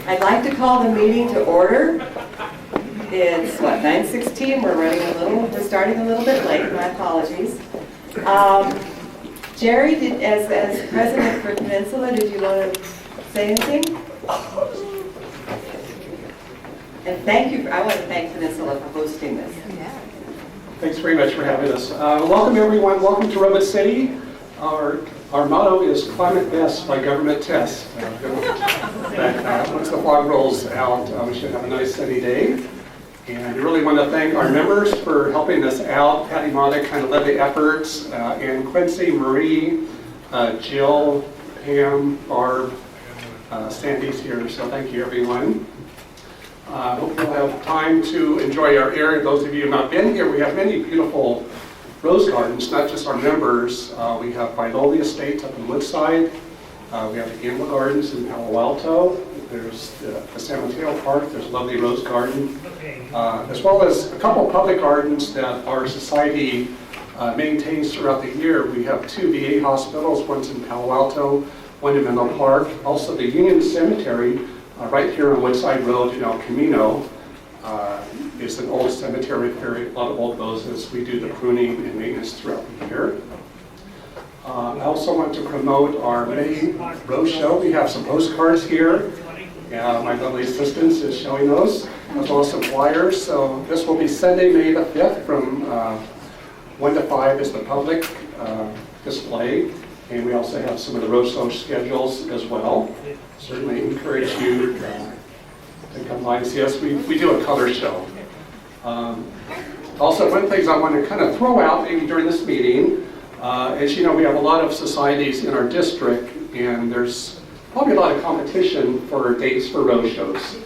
I'd like to call the meeting to order. It's, 9:16, we're starting a little bit late, my apologies. Jerry, as president for Peninsula, did you want to say anything? And I want to thank Peninsula for hosting this. Thanks very much for having us. Welcome everyone, welcome to Redwood City. Our motto is climate best by government test. Once the fog rolls out, we should have a nice sunny day. And I really want to thank our members for helping us out. Patty Modick kind of led the efforts, and Quincy, Marie, Jill, Pam, Barb, Sandy's here, so thank you everyone. Hope you'll have time to enjoy our area. Those of you who have not been here, we have many beautiful rose gardens, not just our members. We have Viola Estates up in Woodside. We have the Gamble Gardens in Palo Alto. There's the San Mateo Park. There's a lovely rose garden, as well as a couple public gardens that our society maintains throughout the year. We have two VA hospitals, one's in Palo Alto, one in Menlo Park. Also the Union Cemetery, right here on Woodside Road in El Camino. It's an old cemetery, a lot of old roses. We do the pruning and maintenance throughout the year. I also want to promote our May Rose Show. We have some postcards here. My lovely assistant is showing those, as well as some flyers. So this will be Sunday, May the 5th from 1 to 5 is the public display. And we also have some of the Rose Show schedules as well. Certainly encourage you to come by and see us. We do a color show. Also, one of the things I want to kind of throw out maybe during this meeting, as you know, we have a lot of societies in our district, and there's probably a lot of competition for dates for rose shows.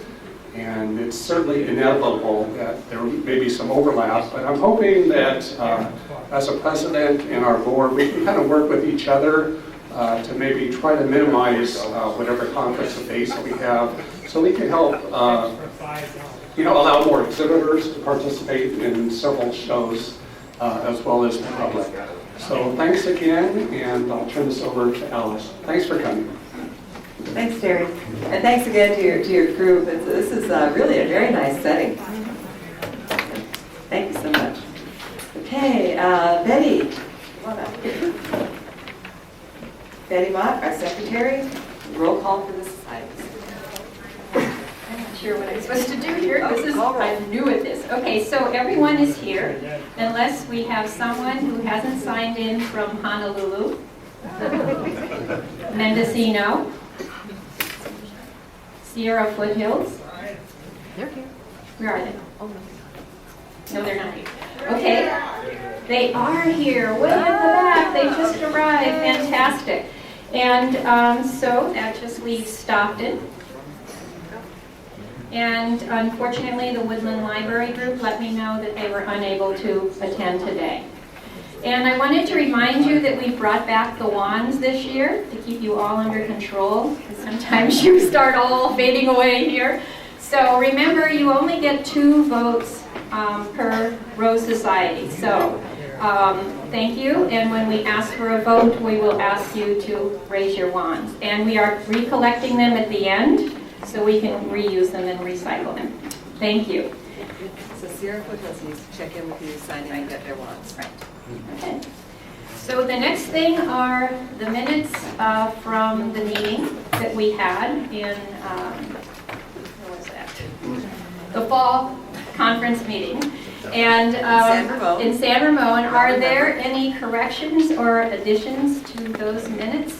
And it's certainly inevitable that there may be some overlap, but I'm hoping that as a president and our board, we can kind of work with each other to maybe try to minimize whatever conflicts of dates that we have, so we can help allow more exhibitors to participate in several shows as well as the public. So thanks again, and I'll turn this over to Alice. Thanks for coming. Thanks, Terry. And thanks again to your group. This is really a very nice setting. Thank you so much. Okay, Betty, come on up. Betty Mott, our secretary, roll call for the societies. I'm not sure what I'm supposed to do here. I'm new at this. Okay, so everyone is here, unless we have someone who hasn't signed in from Honolulu, Mendocino, Sierra Foothills. They're here. Where are they? Oh, no. No, they're not here. Okay, they are here, way in the back. They just arrived. Fantastic. And so that just leaves Stockton. And unfortunately, the Woodland Library Group let me know that they were unable to attend today. And I wanted to remind you that we brought back the wands this year to keep you all under control, because sometimes you start all fading away here. So remember, you only get 2 votes per Rose Society. So thank you, and when we ask for a vote, we will ask you to raise your wands. And we are recollecting them at the end, so we can reuse them and recycle them. Thank you. So Sierra Foothills needs to check in with you, sign in, and get their wands. Right. Okay. So the next thing are the minutes from the meeting that we had in, what was that? The fall conference meeting. And in San Ramon. Are there any corrections or additions to those minutes?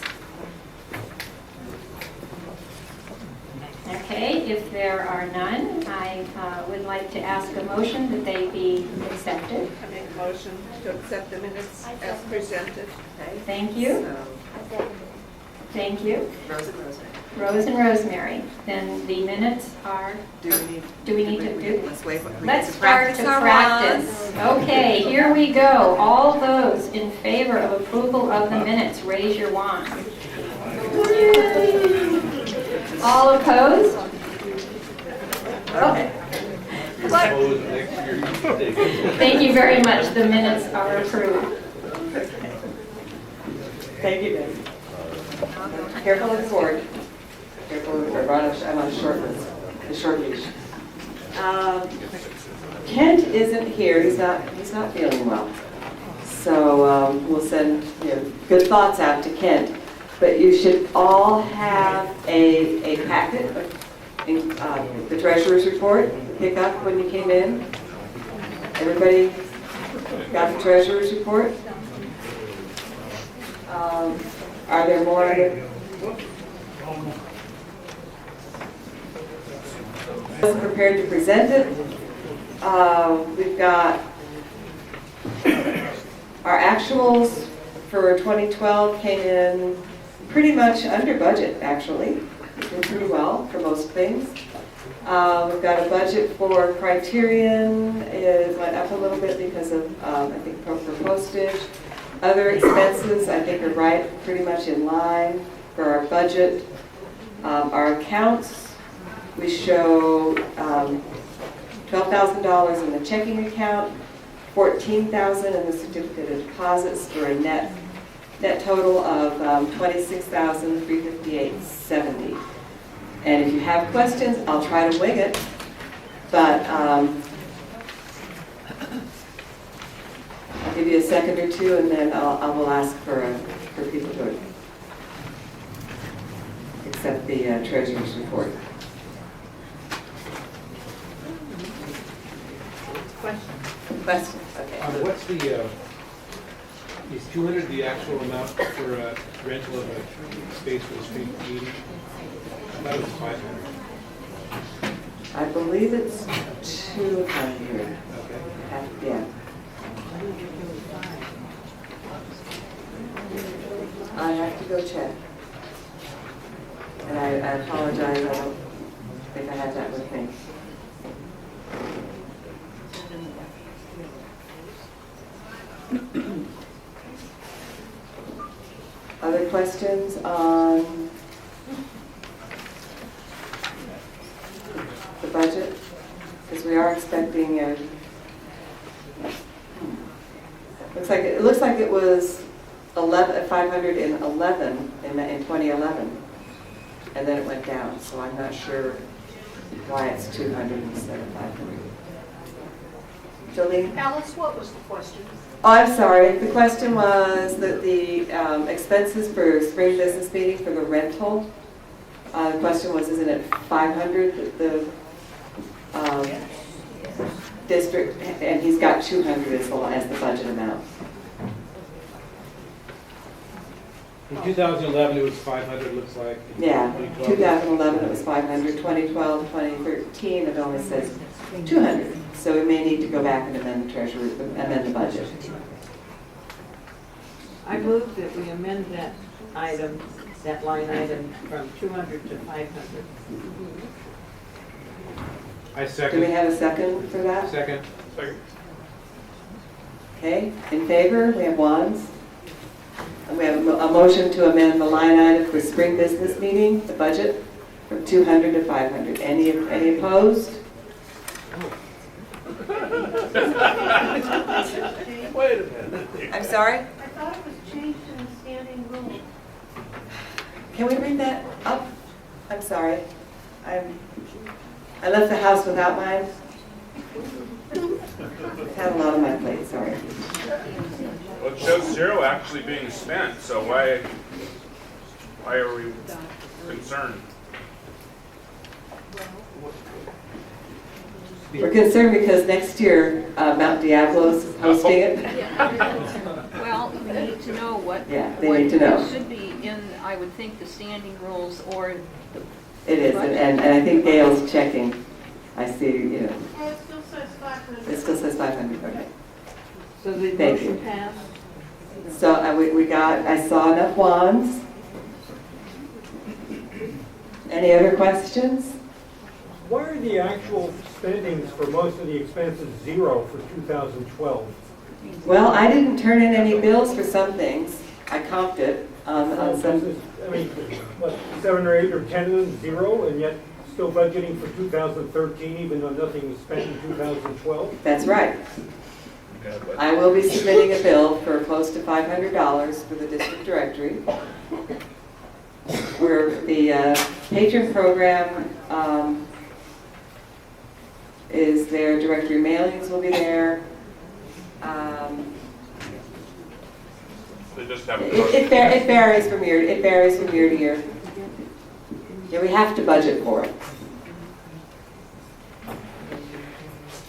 Okay, if there are none, I would like to ask a motion that they be accepted. I make a motion to accept the minutes as presented. Okay, thank you. Thank you. Rose and Rosemary. Rose and Rosemary. Then the minutes are, do we need to do? Let's wait. Let's start to practice. Okay, here we go. All those in favor of approval of the minutes, raise your wand. All opposed? Okay. Thank you very much. The minutes are approved. Thank you, Ben. Careful with the board. Careful, I'm on a short list, a short leash. Kent isn't here, he's not feeling well. So we'll send good thoughts out to Kent. But you should all have a packet of the treasurer's report to pick up when you came in. Everybody got the treasurer's report? Are there more? I wasn't prepared to present it. We've got our actuals for 2012 came in pretty much under budget, actually. Did pretty well for most things. We've got a budget for Criterion. It went up a little bit because of, I think, for postage. Other expenses, I think, are right, pretty much in line for our budget. Our accounts, we show $12,000 in the checking account, $14,000 in the certificate of deposits for a net total of $26,358.70. And if you have questions, I'll try to wing it, but I'll give you a second or two, and then I will ask for people to accept the treasurer's report. Questions? Okay. What's the, is 200 the actual amount for a rental of a space for the street meeting? I thought it was 500. I believe it's 200. Okay. Yeah. I have to go check. And I apologize, I don't think I had that with me. Other questions on the budget? Because we are expecting a, it looks like it was 511 in 2011, and then it went down. So I'm not sure why it's 200 instead of 500. Jolene? Alice, what was the question? Oh, I'm sorry. The question was that the expenses for spring business meeting for the rental. The question was, isn't it 500 the district, and he's got 200 as the budget amount. In 2011 it was 500, looks like. Yeah, 2012. 2011 it was 500, 2012, 2013 it only says 200. So we may need to go back and amend the treasury, amend the budget. I move that we amend that item, that line item from 200 to 500. I Do second. we have a second for that? Second. Okay, in favor, we have wands. And we have a motion to amend the line item for spring business meeting, the budget, from 200 to 500. Any opposed? Wait a minute. I'm sorry? I thought it was changed in the standing rule. Can we bring that up? I'm sorry. I left the house without mine. I've had a lot on my plate, sorry. Well, it shows zero actually being spent, so why are we concerned? We're concerned because next year, Mount Diablo's hosting it. Well, we need to know what. Yeah, they need to know. It should be in, I would think, the standing rules or the. It is, and I think Gail's checking. I see, Well, it still says 500. it still says 500, okay. So the Thank motion you. passed? So I saw enough wands. Any other questions? Why are the actual spendings for most of the expenses zero for 2012? Well, I didn't turn in any bills for some things. I comped it on some. I mean, what, 7 or 8 or 10 of them zero, and yet still budgeting for 2013 even though nothing was spent in 2012? That's right. I will be submitting a bill for close to $500 for the district directory. the patron program is there. Directory mailings will be there. They just have. It varies from year. It varies from year to year. Yeah, we have to budget for it.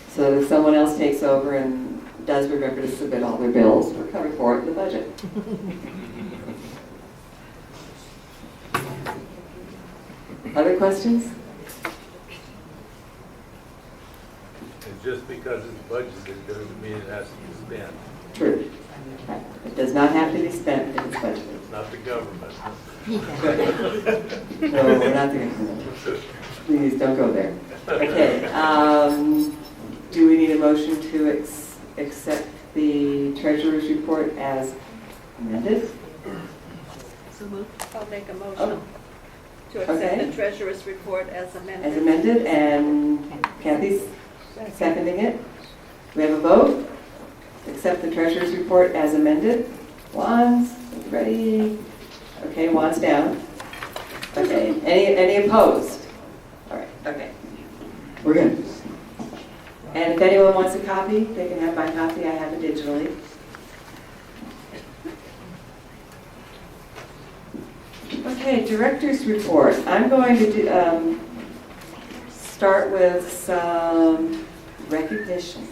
So if someone else takes over and does remember to submit all their bills, we're covered for it in the budget. Other questions? And just because it's budgeted doesn't mean it has to be spent. True. Right. It does not have to be spent if it's budgeted. It's not the government. No, we're not doing that. Please don't go there. Okay. Do we need a motion to accept the treasurer's report as amended? I'll make a motion Oh. to accept Okay. the treasurer's report as amended. As amended, and Kathy's seconding it. We have a vote. Accept the treasurer's report as amended. Wands, ready? Okay, wands down. Okay, any opposed? All right, okay. We're good. And if anyone wants a copy, they can have my copy. I have it digitally. Okay, director's report. I'm going to start with some recognition.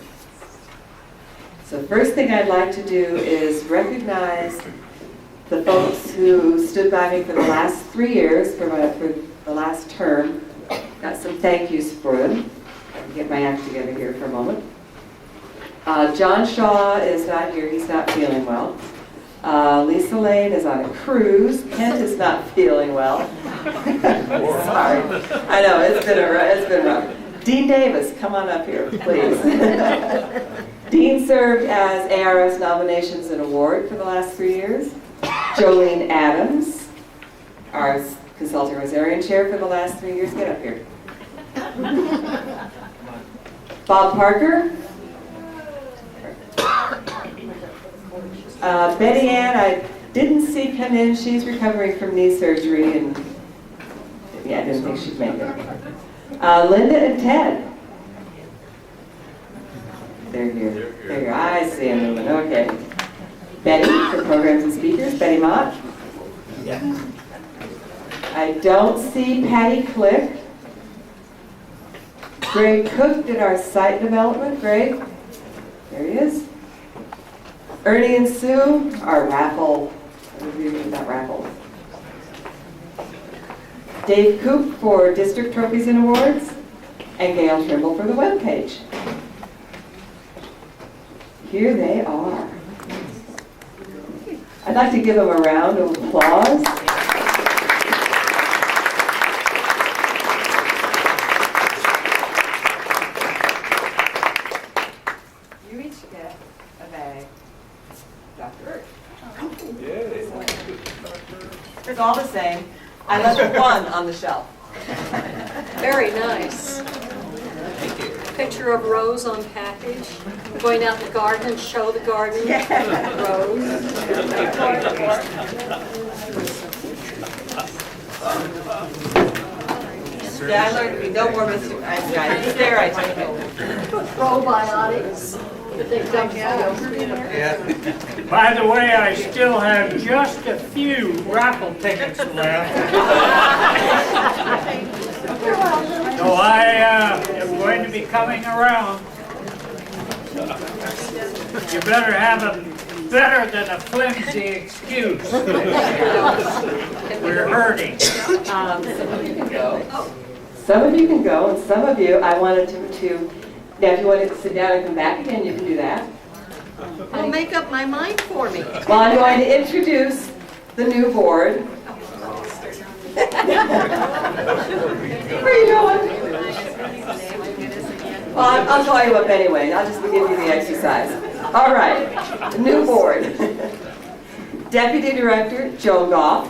So first thing I'd like to do is recognize the folks who stood by me for the last 3 years, for the last term. Got some thank yous for them. I can get my act together here for a moment. John Shaw is not here. He's not feeling well. Lisa Lane is on a cruise. Kent is not feeling well. Sorry. I know, it's been rough. Dean Davis, come on up here, please. Dean served as ARS Nominations and Award for the last 3 years. Jolene Adams, our Consulting Rosarian Chair for the last 3 years. Get up here. Bob Parker. Betty Ann, I didn't see come in. She's recovering from knee surgery, and yeah, I didn't think she'd make it. Linda and Ted. They're here. There you are. I see them moving. Okay. Betty for programs and speakers. Betty Mott. Yeah. I don't see Patty Click. Greg Cook did our site development. Greg. There he is. Ernie and Sue, our raffle. That raffle. Dave Coop for District Trophies and Awards. And Gail Trimble for the webpage. Here they are. I'd like to give them a round of applause. You each get a bag. Dr. It's all the same. I left one on the shelf. Very nice. Picture of Rose on package. Going out the garden, show the garden. Rose. Yeah, I learned to be no more Mr. Nice Guy. It's there, I take it. Probiotics. But they dump yogurt in there. By the way, I still have just a few raffle tickets left. So I am going to be coming around. You better have a better than a flimsy excuse. We're hurting. Some of you can go. Some of you can go, and some of you, I wanted to now if you want to sit down and come back again, you can do that. Well, make up my mind for me. Well, I'm going to introduce the new board. Where are you going? Well, I'll call you up anyway. I'll just give you the exercise. All right, the new board. Deputy Director, Joan Goff.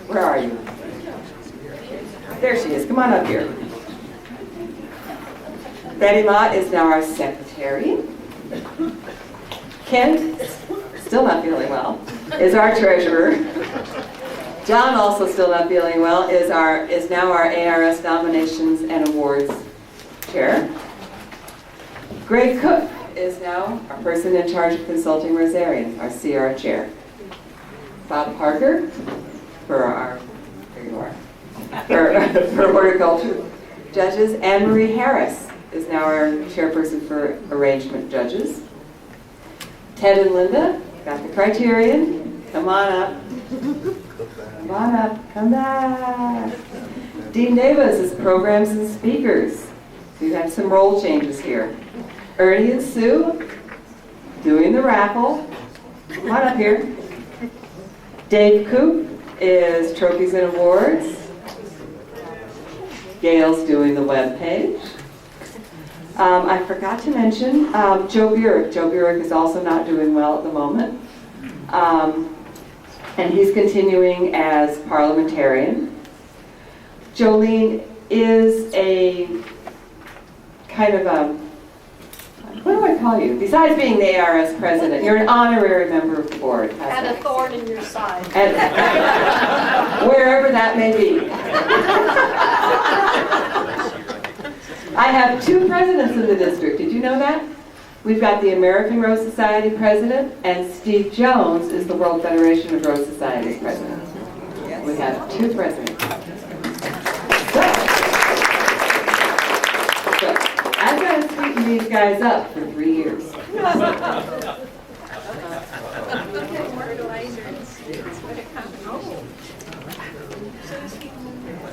Where are you? There she is. Come on up here. Betty Mott is now our secretary. Kent, still not feeling well, is our treasurer. John, also still not feeling well, is now our ARS Nominations and Awards Chair. Greg Cook is now our person in charge of consulting Rosarian, our CR Chair. Bob Parker, there you are, for horticulture judges. Anne Marie Harris is now our chairperson for arrangement judges. Ted and Linda got the criterion. Come on up. Come on up. Come back. Dean Davis is programs and speakers. So you have some role changes here. Ernie and Sue doing the raffle. Come on up here. Dave Coop is trophies and awards. Gail's doing the web page. I forgot to mention Joe Burek. Joe Burek is also not doing well at the moment. And he's continuing as parliamentarian. Jolene is a kind of a, what do I call you? Besides being the ARS president, you're an honorary member of the board. Had a thorn in your side. Wherever that may be. I have 2 presidents in the district. Did you know that? We've got the American Rose Society president, and Steve Jones is the World Federation of Rose Society's president. We have 2 presidents. So I've got to sweeten these guys up for 3 years.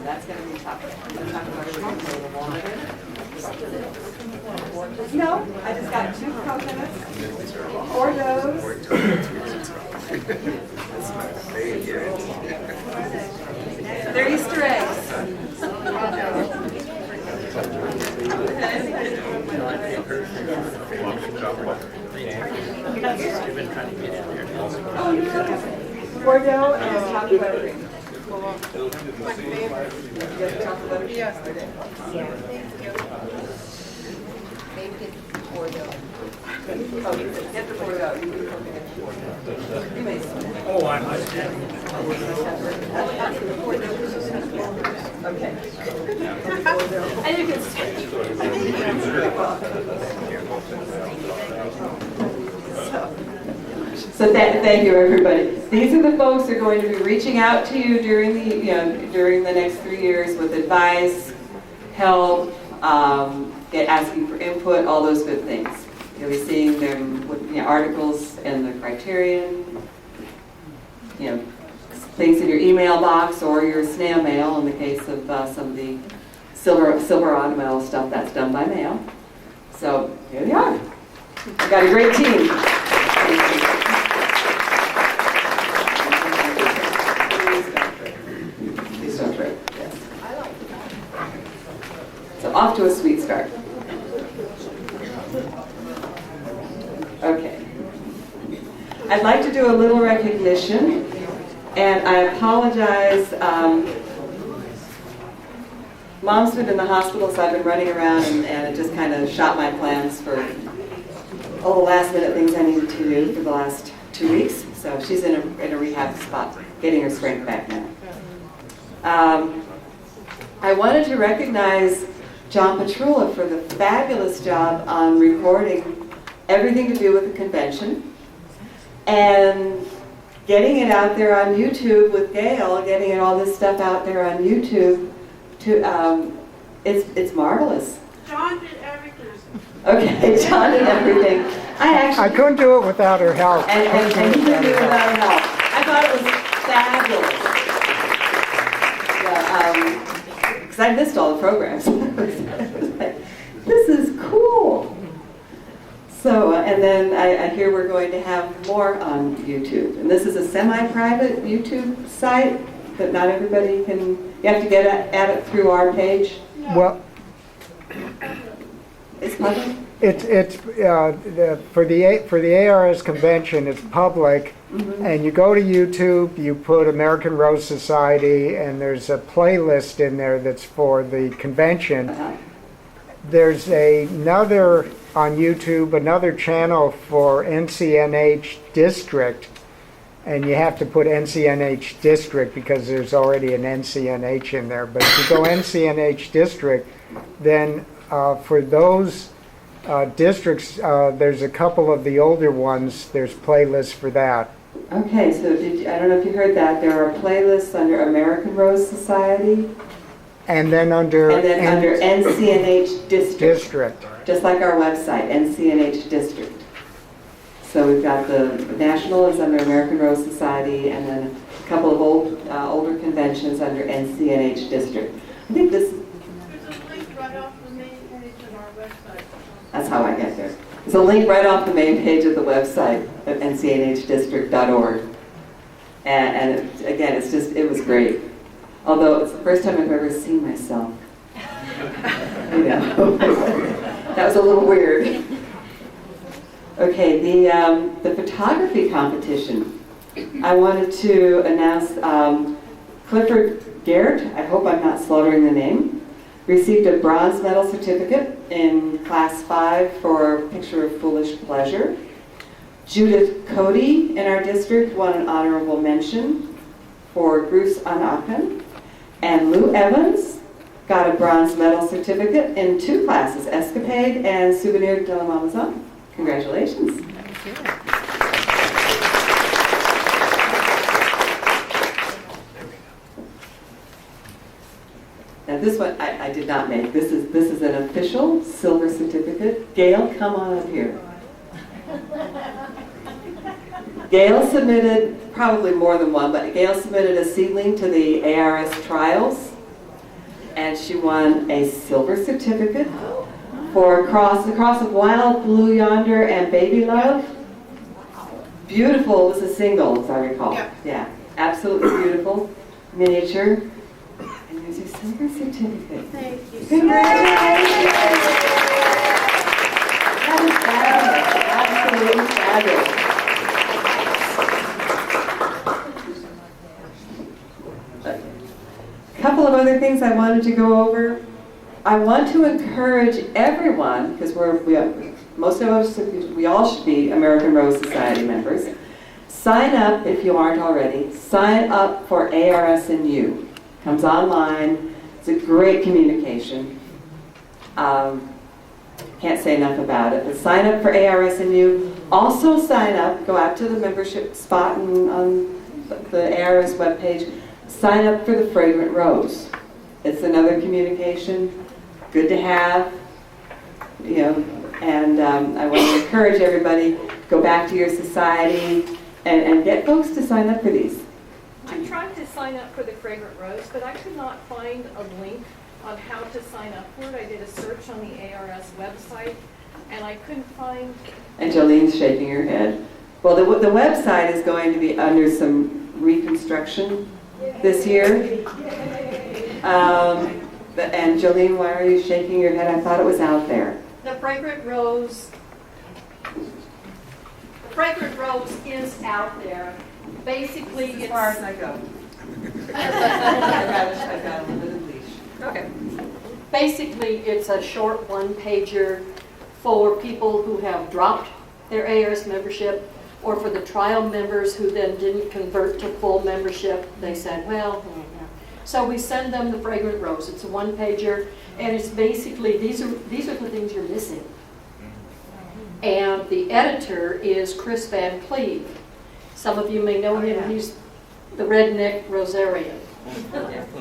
That's going to be tough. No, I just got 2 coconuts, 4 doughs. They're Easter eggs. Oh, no. 4 dough and chocolate buttercream. Oh, I must have. Okay. And you can stay. So thank you, everybody. These are the folks who are going to be reaching out to you during the next 3 years with advice, help, asking for input, all those good things. You'll be seeing them with articles and the criterion, things in your email box or your snail mail in the case of some of the Silverado mail stuff that's done by mail. So here they are. We've got a great team. Please don't trip. Yes. So off to a sweet start. Okay. I'd like to do a little recognition, and I apologize. Mom's been in the hospital, so I've been running around, and it just kind of shot my plans for all the last minute things I needed to do for the last 2 weeks. So she's in a rehab spot, getting her strength back now. I wanted to recognize John Petrula for the fabulous job on recording everything to do with the convention and getting it out there on YouTube with Gail, getting all this stuff out there on YouTube. It's marvelous. John did everything. Okay, John did everything. I couldn't do it without her help. And he did it without her help. I thought it was fabulous. Because I missed all the programs. This is cool. So, and then I hear we're going to have more on YouTube. And this is a semi-private YouTube site that not everybody can, you have to get at it through our page. Well, It's public? it's for the ARS convention, it's public, and you go to YouTube, you put American Rose Society, and there's a playlist in there that's for the convention. There's another on YouTube, another channel for NCNH district, And you have to put NCNH district because there's already an NCNH in there. But if you go NCNH district, then for those districts, there's a couple of the older ones, there's playlists for that. Okay, so I don't know if you heard that, there are playlists under American Rose Society, And then under under NCNH District, district. just like our website, NCNH District. So we've got the national is under American Rose Society, and then a couple of older conventions under NCNH District. I think this, There's a link right off the main page of our website. that's how I get there. There's a link right off the main page of the website at ncnhdistrict.org. And again, it was great. Although it's the first time I've ever seen myself. You know, that was a little weird. Okay, the photography competition. I wanted to announce Clifford Garrett, I hope I'm not slaughtering the name, received a bronze medal certificate in class 5 for Picture of Foolish Pleasure. Judith Cody in our district won an honorable mention for Bruce Anakan. And Lou Evans got a bronze medal certificate in 2 classes, Escapade and Souvenir de la Mamazon. Congratulations. Now this one I did not make. This is an official silver certificate. Gail, come on up here. Gail submitted, probably more than one, but Gail submitted a seedling to the ARS trials, and she won a silver certificate for the Cross of Wild Blue Yonder and Baby Love. Beautiful, it was a single, as I recall. Yeah, absolutely beautiful. Miniature. And there's a silver certificate. Thank you. Congratulations! That is fabulous. Absolutely fabulous. A couple of other things I wanted to go over. I want to encourage everyone, because most of us, we all should be American Rose Society members. Sign up if you aren't already. Sign up for ARSNU. Comes online. It's a great communication. Can't say enough about it. But sign up for ARSNU. Also sign up. Go out to the membership spot on the ARS webpage. Sign up for the Fragrant Rose. It's another communication. Good to have, you know, and I want to encourage everybody, go back to your society and get folks to sign up for these. I tried to sign up for the Fragrant Rose, but I could not find a link on how to sign up for it. I did a search on the ARS website, and I couldn't find... And Jolene's shaking her head. Well, the website is going to be under some reconstruction this year. And Jolene, why are you shaking your head? I thought it was out there. The Fragrant Rose is out there. Basically, As it's... far as I go. I've got a limited leash. Okay. Basically, it's a short one-pager for people who have dropped their ARS membership, or for the trial members who then didn't convert to full membership. They said, well, so we send them the Fragrant Rose. It's a one-pager, and it's basically, these are the things you're missing. And the editor is Chris Van Cleve. Some of you may know him. He's the redneck Rosarian.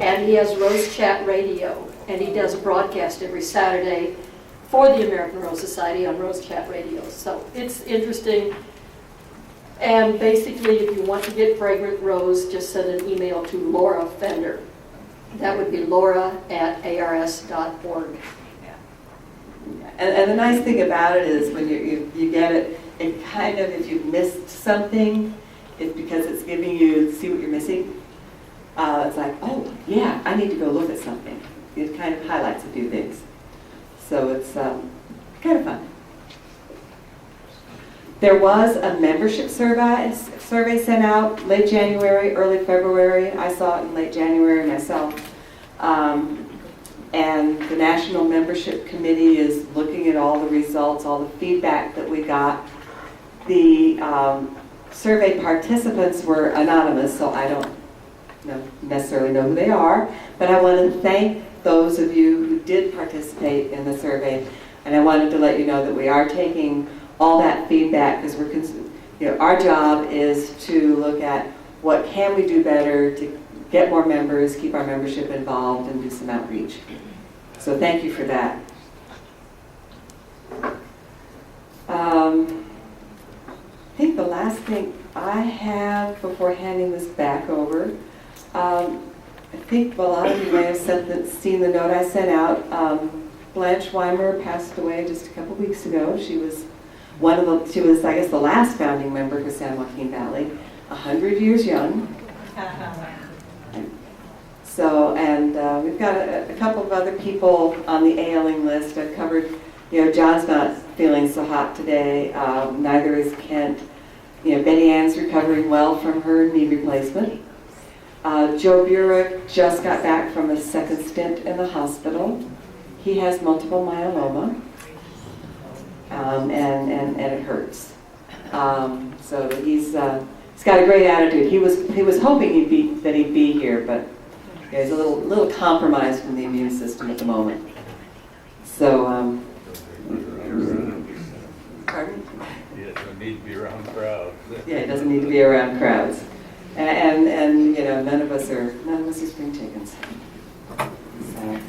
And he has Rose Chat Radio, and he does a broadcast every Saturday for the American Rose Society on Rose Chat Radio. So it's interesting. And basically, if you want to get Fragrant Rose, just send an email to Laura Fender. That would be laura@ars.org. And the nice thing about it is when you get it, it kind of, if you've missed something, it's because it's giving you, see what you're missing. It's like, oh, yeah, I need to go look at something. It kind of highlights a few things. So it's kind of fun. There was a membership survey sent out late January, early February. I saw it in late January myself. And the National Membership Committee is looking at all the results, all the feedback that we got. The survey participants were anonymous, so I don't necessarily know who they are, but I want to thank those of you who did participate in the survey, and I wanted to let you know that we are taking all that feedback because our job is to look at what can we do better to get more members, keep our membership involved, and do some outreach. So thank you for that. I think the last thing I have before handing this back over, I think a lot of you may have seen the note I sent out. Blanche Weimer passed away just a couple weeks ago. She was I guess, the last founding member of San Joaquin Valley, 100 years young. So, and we've got a couple of other people on the ailing list. I've covered, John's not feeling so hot today. Neither is Kent. Betty Ann's recovering well from her knee replacement. Joe Burek just got back from a second stint in the hospital. He has multiple myeloma, and it hurts. So he's got a great attitude. He was hoping that he'd be here, but he's a little compromised from the immune system at the moment. So, pardon? He doesn't need to be around crowds. Yeah, he doesn't need to be around crowds. And none of us are spring chickens. So.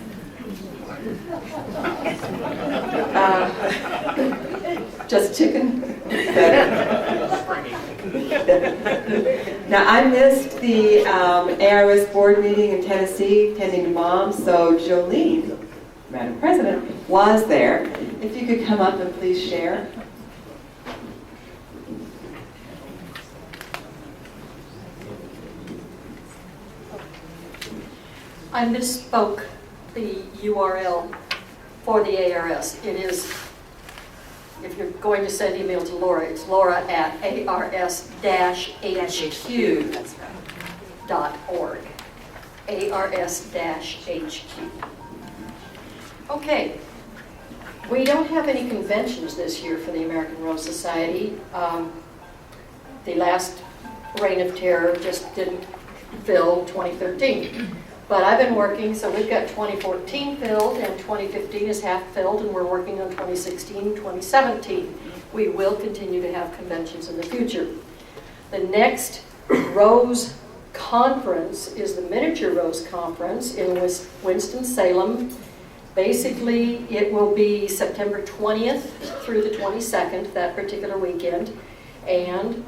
Just chicken. Now I missed the ARS board meeting in Tennessee, tending to Mom. So Jolene, Madam President, was there. If you could come up and please share. I misspoke the URL for the ARS. It is, if you're going to send email to Laura, it's laura@ars-hq.org. ARS-HQ. Okay. We don't have any conventions this year for the American Rose Society. The last Reign of Terror just didn't fill 2013. But I've been working, so we've got 2014 filled, and 2015 is half filled, and we're working on 2016, 2017. We will continue to have conventions in the future. The next Rose Conference is the Miniature Rose Conference in Winston-Salem. Basically, it will be September 20th through the 22nd, that particular weekend, and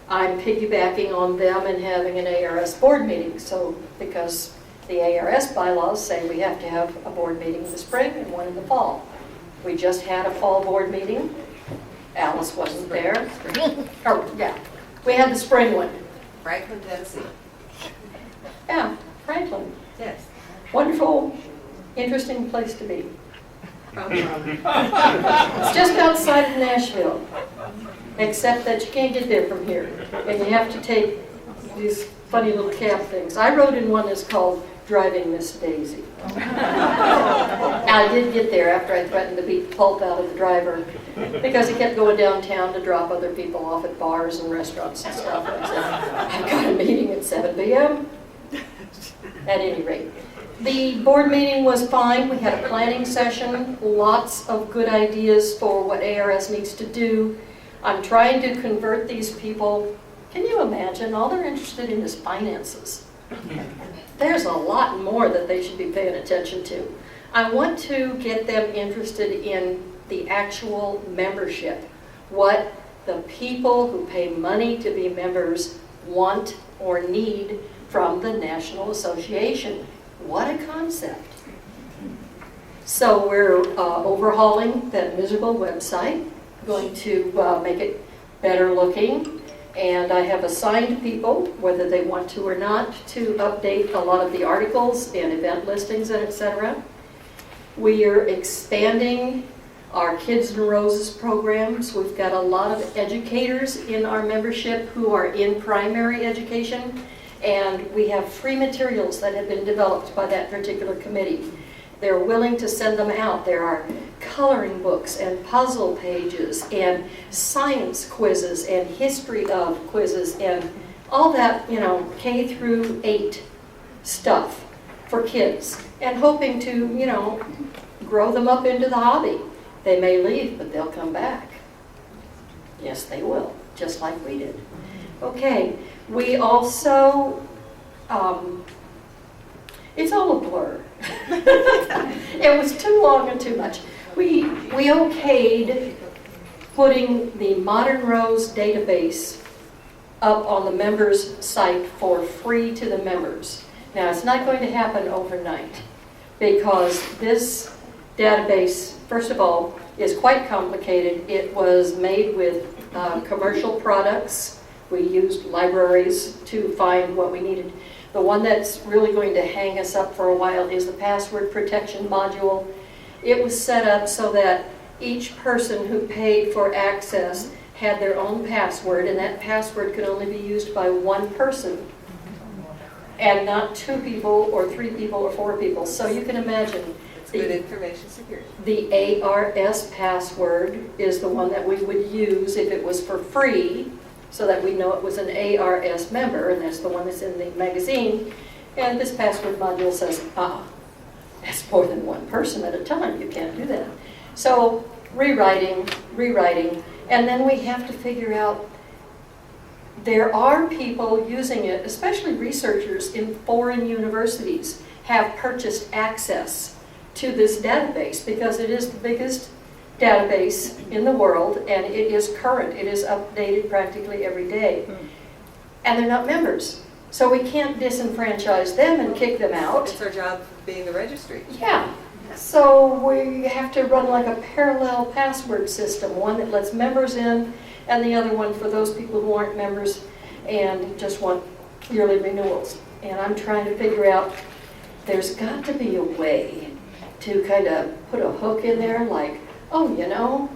I'm piggybacking on them and having an ARS board meeting. So, because the ARS bylaws say we have to have a board meeting in the spring and one in the fall. We just had a fall board meeting. Alice wasn't there. We had the spring one. Franklin, Tennessee. Yeah, Franklin. Yes. Wonderful, interesting place to be. It's just outside of Nashville. Except that you can't get there from here. And you have to take these funny little cab things. I rode in one that's called Driving Miss Daisy. I did get there after I threatened to beat the pulp out of the driver because he kept going downtown to drop other people off at bars and restaurants and stuff. I said, I've got a meeting at 7 p.m. At any rate. The board meeting was fine. We had a planning session, lots of good ideas for what ARS needs to do. I'm trying to convert these people. Can you imagine? All they're interested in is finances. There's a lot more that they should be paying attention to. I want to get them interested in the actual membership, what the people who pay money to be members want or need from the National Association. What a concept. So we're overhauling that miserable website, going to make it better looking, and I have assigned people, whether they want to or not, to update a lot of the articles and event listings and etc. We are expanding our Kids and Roses programs. We've got a lot of educators in our membership who are in primary education, and we have free materials that have been developed by that particular committee. They're willing to send them out. There are coloring books and puzzle pages and science quizzes and history of quizzes and all that, you know, K through 8 stuff for kids, and hoping to, you know, grow them up into the hobby. They may leave, but they'll come back. Yes, they will, just like we did. Okay, we also, it's all a blur. It was too long and too much. We okayed putting the Modern Rose database up on the members' site for free to the members. Now, it's not going to happen overnight because this database, first of all, is quite complicated. It was made with commercial products. We used libraries to find what we needed. The one that's really going to hang us up for a while is the password protection module. It was set up so that each person who paid for access had their own password, and that password could only be used by one person, and not 2 people or 3 people or 4 people. So you can imagine Good information security. the ARS password is the one that we would use if it was for free, so that we know it was an ARS member, and that's the one that's in the magazine. And this password module says, that's more than one person at a time. You can't do that. So rewriting, and then we have to figure out, there are people using it, especially researchers in foreign universities have purchased access to this database because it is the biggest database in the world, and it is current. It is updated practically every day. And they're not members. So we can't disenfranchise them and kick them out. It's our job being the registry. Yeah. So we have to run like a parallel password system, one that lets members in and the other one for those people who aren't members and just want yearly renewals. And I'm trying to figure out, there's got to be a way to kind of put a hook in there like, oh, you know,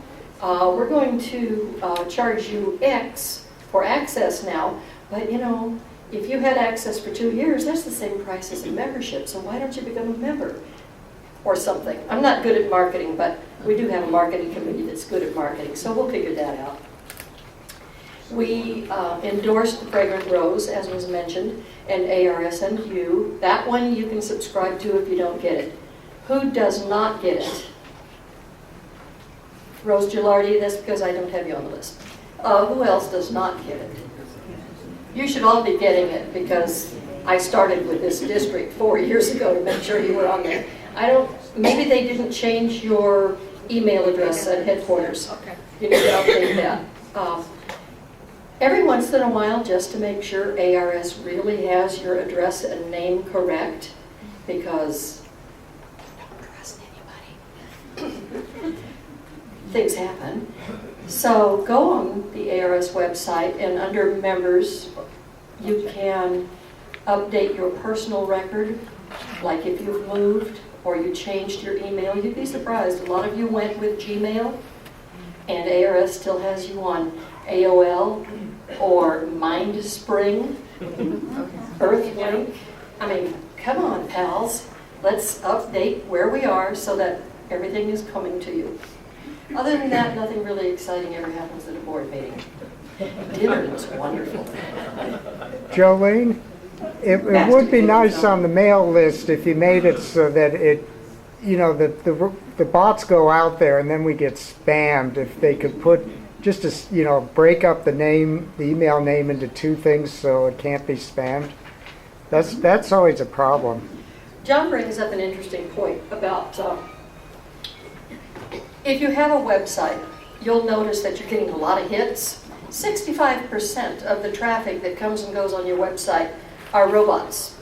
we're going to charge you X for access now, but you know, if you had access for 2 years, that's the same price as a membership, so why don't you become a member? Or something. I'm not good at marketing, but we do have a marketing committee that's good at marketing, so we'll figure that out. We endorsed the Fragrant Rose, as was mentioned, and ARSNU. That one you can subscribe to if you don't get it. Who does not get it? Rose Gilardi, that's because I don't have you on the list. Who else does not get it? You should all be getting it because I started with this district 4 years ago to make sure you were on there. Maybe they didn't change your email address at headquarters. Okay. You need to update that. Every once in a while, just to make sure ARS really has your address and name correct, because I don't trust anybody. Things happen. So go on the ARS website, and under members, you can update your personal record, like if you've moved or you changed your email. You'd be surprised. A lot of you went with Gmail, and ARS still has you on AOL or MindSpring, Earthlink. I mean, come on, pals. Let's update where we are so that everything is coming to you. Other than that, nothing really exciting ever happens at a board meeting. Dinner is wonderful. Jolene, it would be nice on the mail list if you made it so that it, you know, the bots go out there and then we get spammed. If they could put just to, you know, break up the email name into 2 things so it can't be spammed. That's always a problem. John brings up an interesting point about if you have a website, you'll notice that you're getting a lot of hits. 65% of the traffic that comes and goes on your website are robots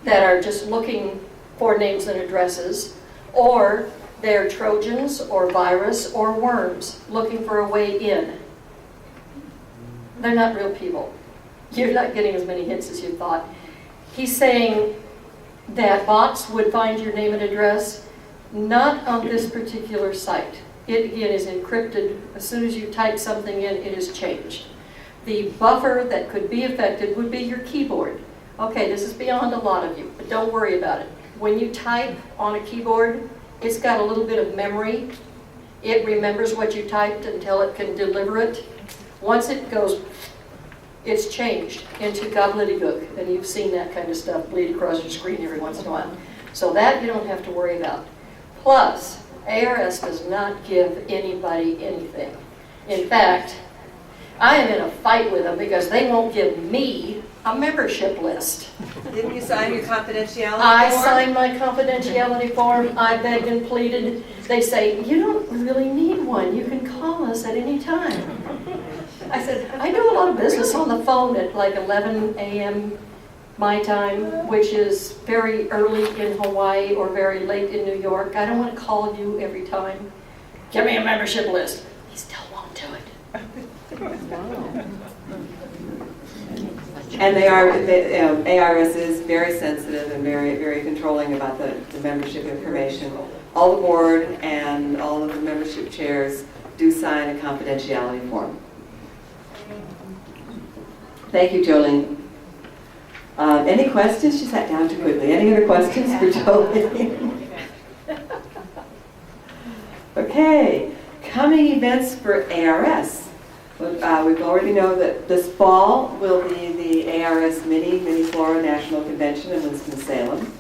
that are just looking for names and addresses, or they're Trojans or virus or worms looking for a way in. They're not real people. You're not getting as many hits as you thought. He's saying that bots would find your name and address, not on this particular site. It, again, is encrypted. As soon as you type something in, it is changed. The buffer that could be affected would be your keyboard. Okay, this is beyond a lot of you, but don't worry about it. When you type on a keyboard, it's got a little bit of memory It remembers what you typed until it can deliver it. Once it goes, it's changed into gobbledygook, and you've seen that kind of stuff bleed across your screen every once in a while. So that you don't have to worry about. Plus, ARS does not give anybody anything. In fact, I am in a fight with them because they won't give me a membership list. Didn't you sign your confidentiality I form? signed my confidentiality form, I begged and pleaded. They say, you don't really need one, you can call us at any time. I said, I do a lot of business on the phone at like 11 a.m. my time, which is very early in Hawaii or very late in New York. I don't want to call you every time. Give me a membership list. He still won't do it. And ARS is very sensitive and very, very controlling about the membership information. All the board and all of the membership chairs do sign a confidentiality form. Thank you, Jolene. Any questions? She sat down too quickly. Any other questions for Jolene? Okay, coming events for ARS. We already know that this fall will be the ARS Mini Flora National Convention in Winston-Salem.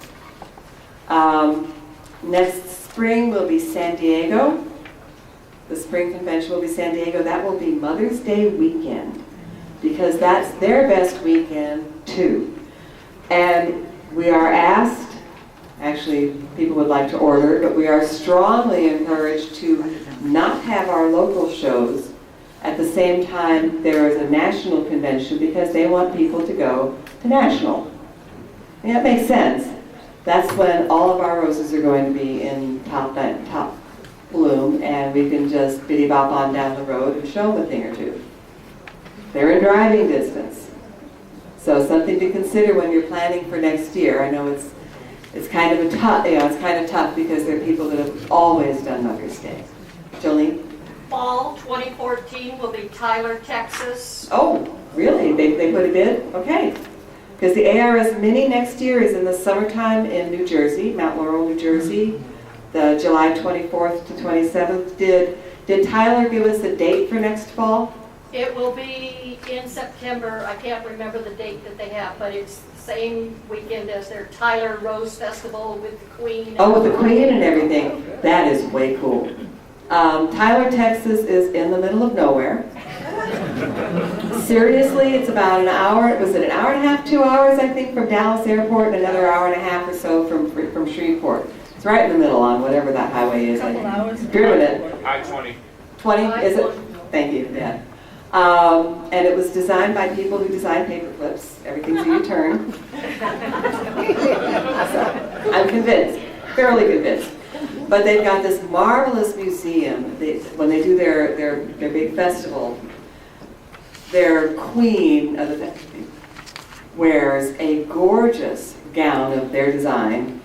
Next spring will be San Diego. The spring convention will be San Diego. That will be Mother's Day weekend because that's their best weekend too. And we are asked, actually people would like to order, but we are strongly encouraged to not have our local shows at the same time there is a national convention because they want people to go to national. And that makes sense. That's when all of our roses are going to be in top bloom and we can just biddy-bop on down the road and show them a thing or two. They're in driving distance. So something to consider when you're planning for next year. I know it's kind of tough because there are people that have always done Mother's Day. Jolene? Fall 2014 will be Tyler, Texas. Oh, really? They put a bid? Okay. Because the ARS Mini next year is in the summertime in New Jersey, Mount Laurel, New Jersey, the July 24th to 27th. Did Tyler give us a date for next fall? It will be in September. I can't remember the date that they have, but it's the same weekend as their Tyler Rose Festival with the Queen. Oh, with the Queen and everything. That is way cool. Tyler, Texas is in the middle of nowhere. Seriously, it's about an hour. Was it an hour and a half, 2 hours, I think, from Dallas Airport, and another hour and a half or so from Shreveport. It's right in the middle on whatever that highway is. Driven it. I-20. 20, is it? Thank you, yeah. And it was designed by people who design paper clips. Everything's a U-turn. So, I'm convinced, thoroughly convinced. But they've got this marvelous museum. When they do their big festival, their queen of the wears a gorgeous gown of their design,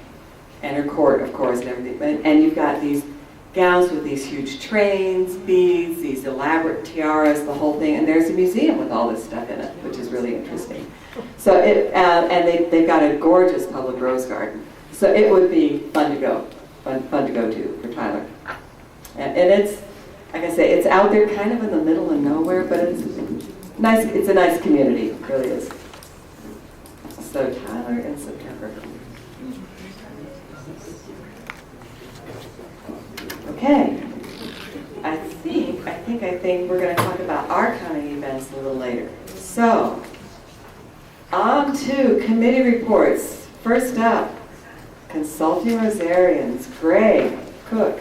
and her court, of course, and everything. And you've got these gowns with these huge trains, beads, these elaborate tiaras, the whole thing. And there's a museum with all this stuff in it, which is really interesting. So and they've got a gorgeous public rose garden. So it would be fun to go to for Tyler. And it's, like I say, it's out there kind of in the middle of nowhere, but it's nice. It's a nice community, it really is. So Tyler in September. Okay. I think we're going to talk about our coming events a little later. So, on to committee reports. First up, Consulting Rosarians, Greg Cook.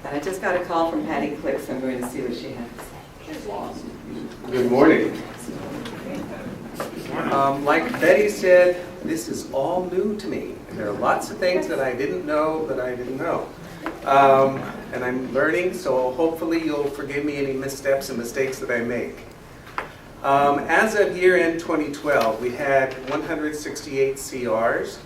And I just got a call from Patty Click, so I'm going to see what she has to say. She's lost. Good morning. Like Betty said, this is all new to me. There are lots of things that I didn't know. And I'm learning, so hopefully you'll forgive me any missteps and mistakes that I make. As of year-end 2012, we had 168 CRs.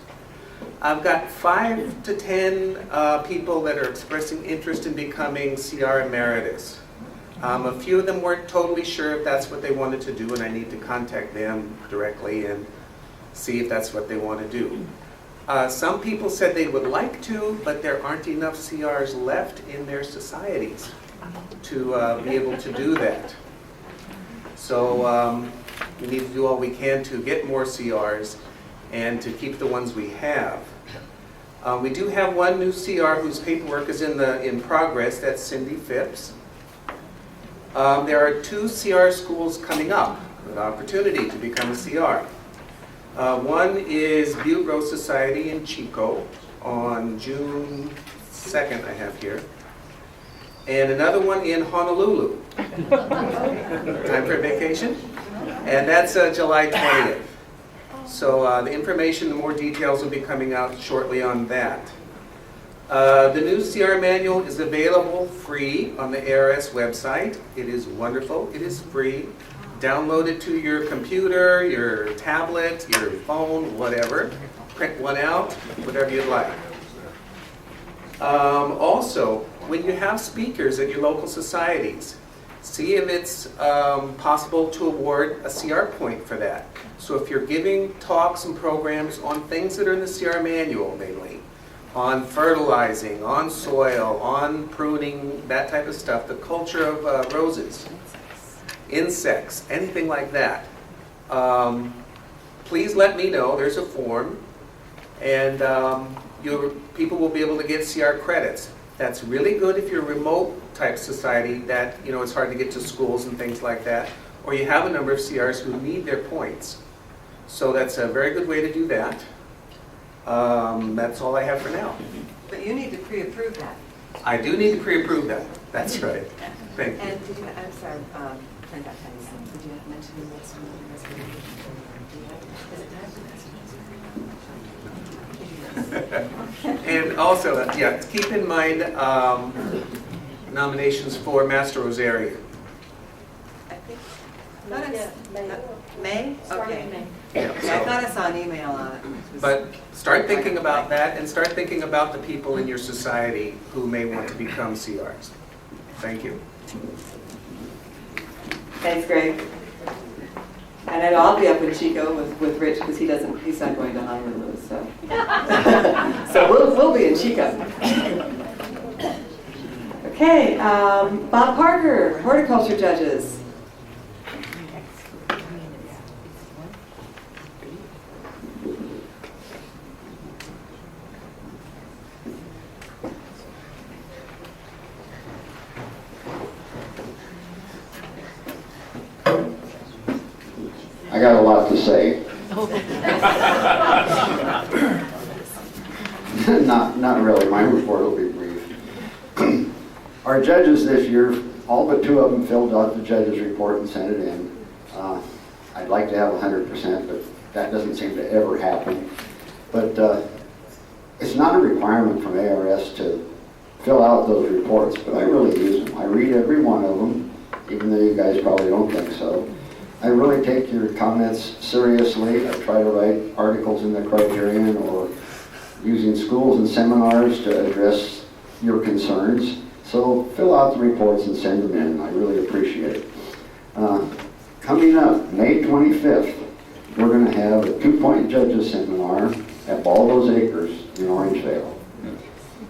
I've got 5 to 10 people that are expressing interest in becoming CR Emeritus. A few of them weren't totally sure if that's what they wanted to do, and I need to contact them directly and see if that's what they want to do. Some people said they would like to, but there aren't enough CRs left in their societies to be able to do that. So we need to do all we can to get more CRs and to keep the ones we have. We do have one new CR whose paperwork is in progress. That's Cindy Phipps. There are 2 CR schools coming up with opportunity to become a CR. One is Butte Rose Society in Chico on June 2nd, I have here. And another one in Honolulu. Time for a vacation? And that's July 20th. So the information, the more details will be coming out shortly on that. The new CR manual is available free on the ARS website. It is wonderful. It is free. Download it to your computer, your tablet, your phone, whatever. Print one out, whatever you'd like. Also, when you have speakers at your local societies, see if it's possible to award a CR point for that. So if you're giving talks and programs on things that are in the CR manual, mainly, on fertilizing, on soil, on pruning, that type of stuff, the culture of roses, insects, anything like that, please let me know. There's a form, and people will be able to get CR credits. That's really good if you're a remote type society that, you know, it's hard to get to schools and things like that, or you have a number of CRs who need their points. So that's a very good way to do that. That's all I have for now. But you need to pre-approve that. I do need to pre-approve that. That's right. Thank you. And did you, I'm sorry, turn back to you. Did you mention the next one? And also, yeah, keep in mind nominations for Master Rosarian. I think, May? Starting Okay. May. Yeah, I thought I saw an email on it. but start thinking about that, and start thinking about the people in your society who may want to become CRs. Thank you. Thanks, Greg. And I know I'll be up in Chico with Rich because he's not going to Honolulu, so. So we'll be in Chico. Okay, Bob Parker, horticulture judges. I got a lot to say. Not really. My report will be brief. Our judges this year, all but 2 of them filled out the judges' report and sent it in. I'd like to have 100%, but that doesn't seem to ever happen. But it's not a requirement from ARS to fill out those reports, but I really use them. I read every one of them, even though you guys probably don't think so. I really take your comments seriously. I try to write articles in the Criterion or using schools and seminars to address your concerns. So fill out the reports and send them in. I really appreciate it. Coming up, May 25th, we're going to have a 2-point judges seminar at Baldo's Acres in Orangevale.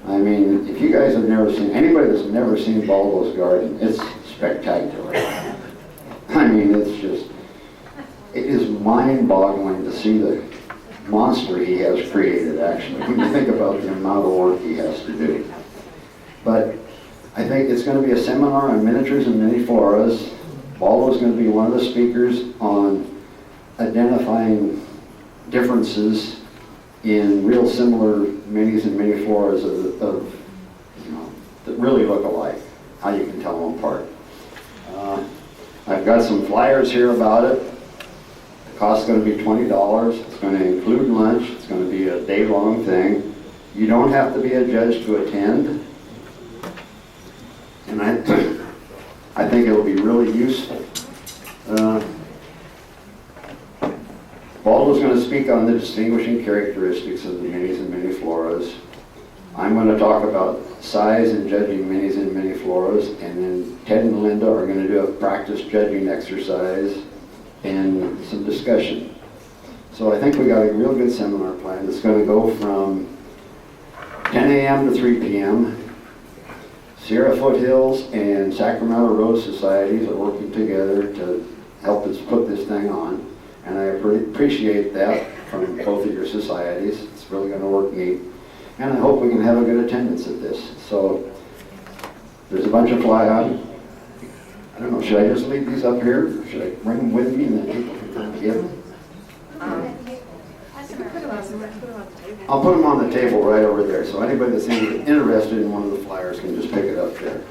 I mean, if you guys have never seen, anybody that's never seen Baldo's garden, it's spectacular. I mean, it is mind-boggling to see the monster he has created, actually, when you think about the amount of work he has to do. But I think it's going to be a seminar on miniatures and mini floras. Baldo's going to be one of the speakers on identifying differences in real similar minis and mini floras of that really look alike, how you can tell them apart. I've got some flyers here about it. The cost is going to be $20. It's going to include lunch. It's going to be a day-long thing. You don't have to be a judge to attend. And I think it will be really useful. Baldo's going to speak on the distinguishing characteristics of the minis and mini floras. I'm going to talk about size and judging minis and mini floras, and then Ted and Linda are going to do a practice judging exercise and some discussion. So I think we got a real good seminar plan that's going to go from 10 a.m. to 3 p.m. Sierra Foothills and Sacramento Rose Societies are working together to help us put this thing on, and I appreciate that from both of your societies. It's really going to work neat, and I hope we can have a good attendance at this. So there's a bunch of I don't know, should I just leave these up here? Should I bring them with me and then people can come get them? I'll put them on the table right over there, so anybody that's interested in one of the flyers can just pick it up there.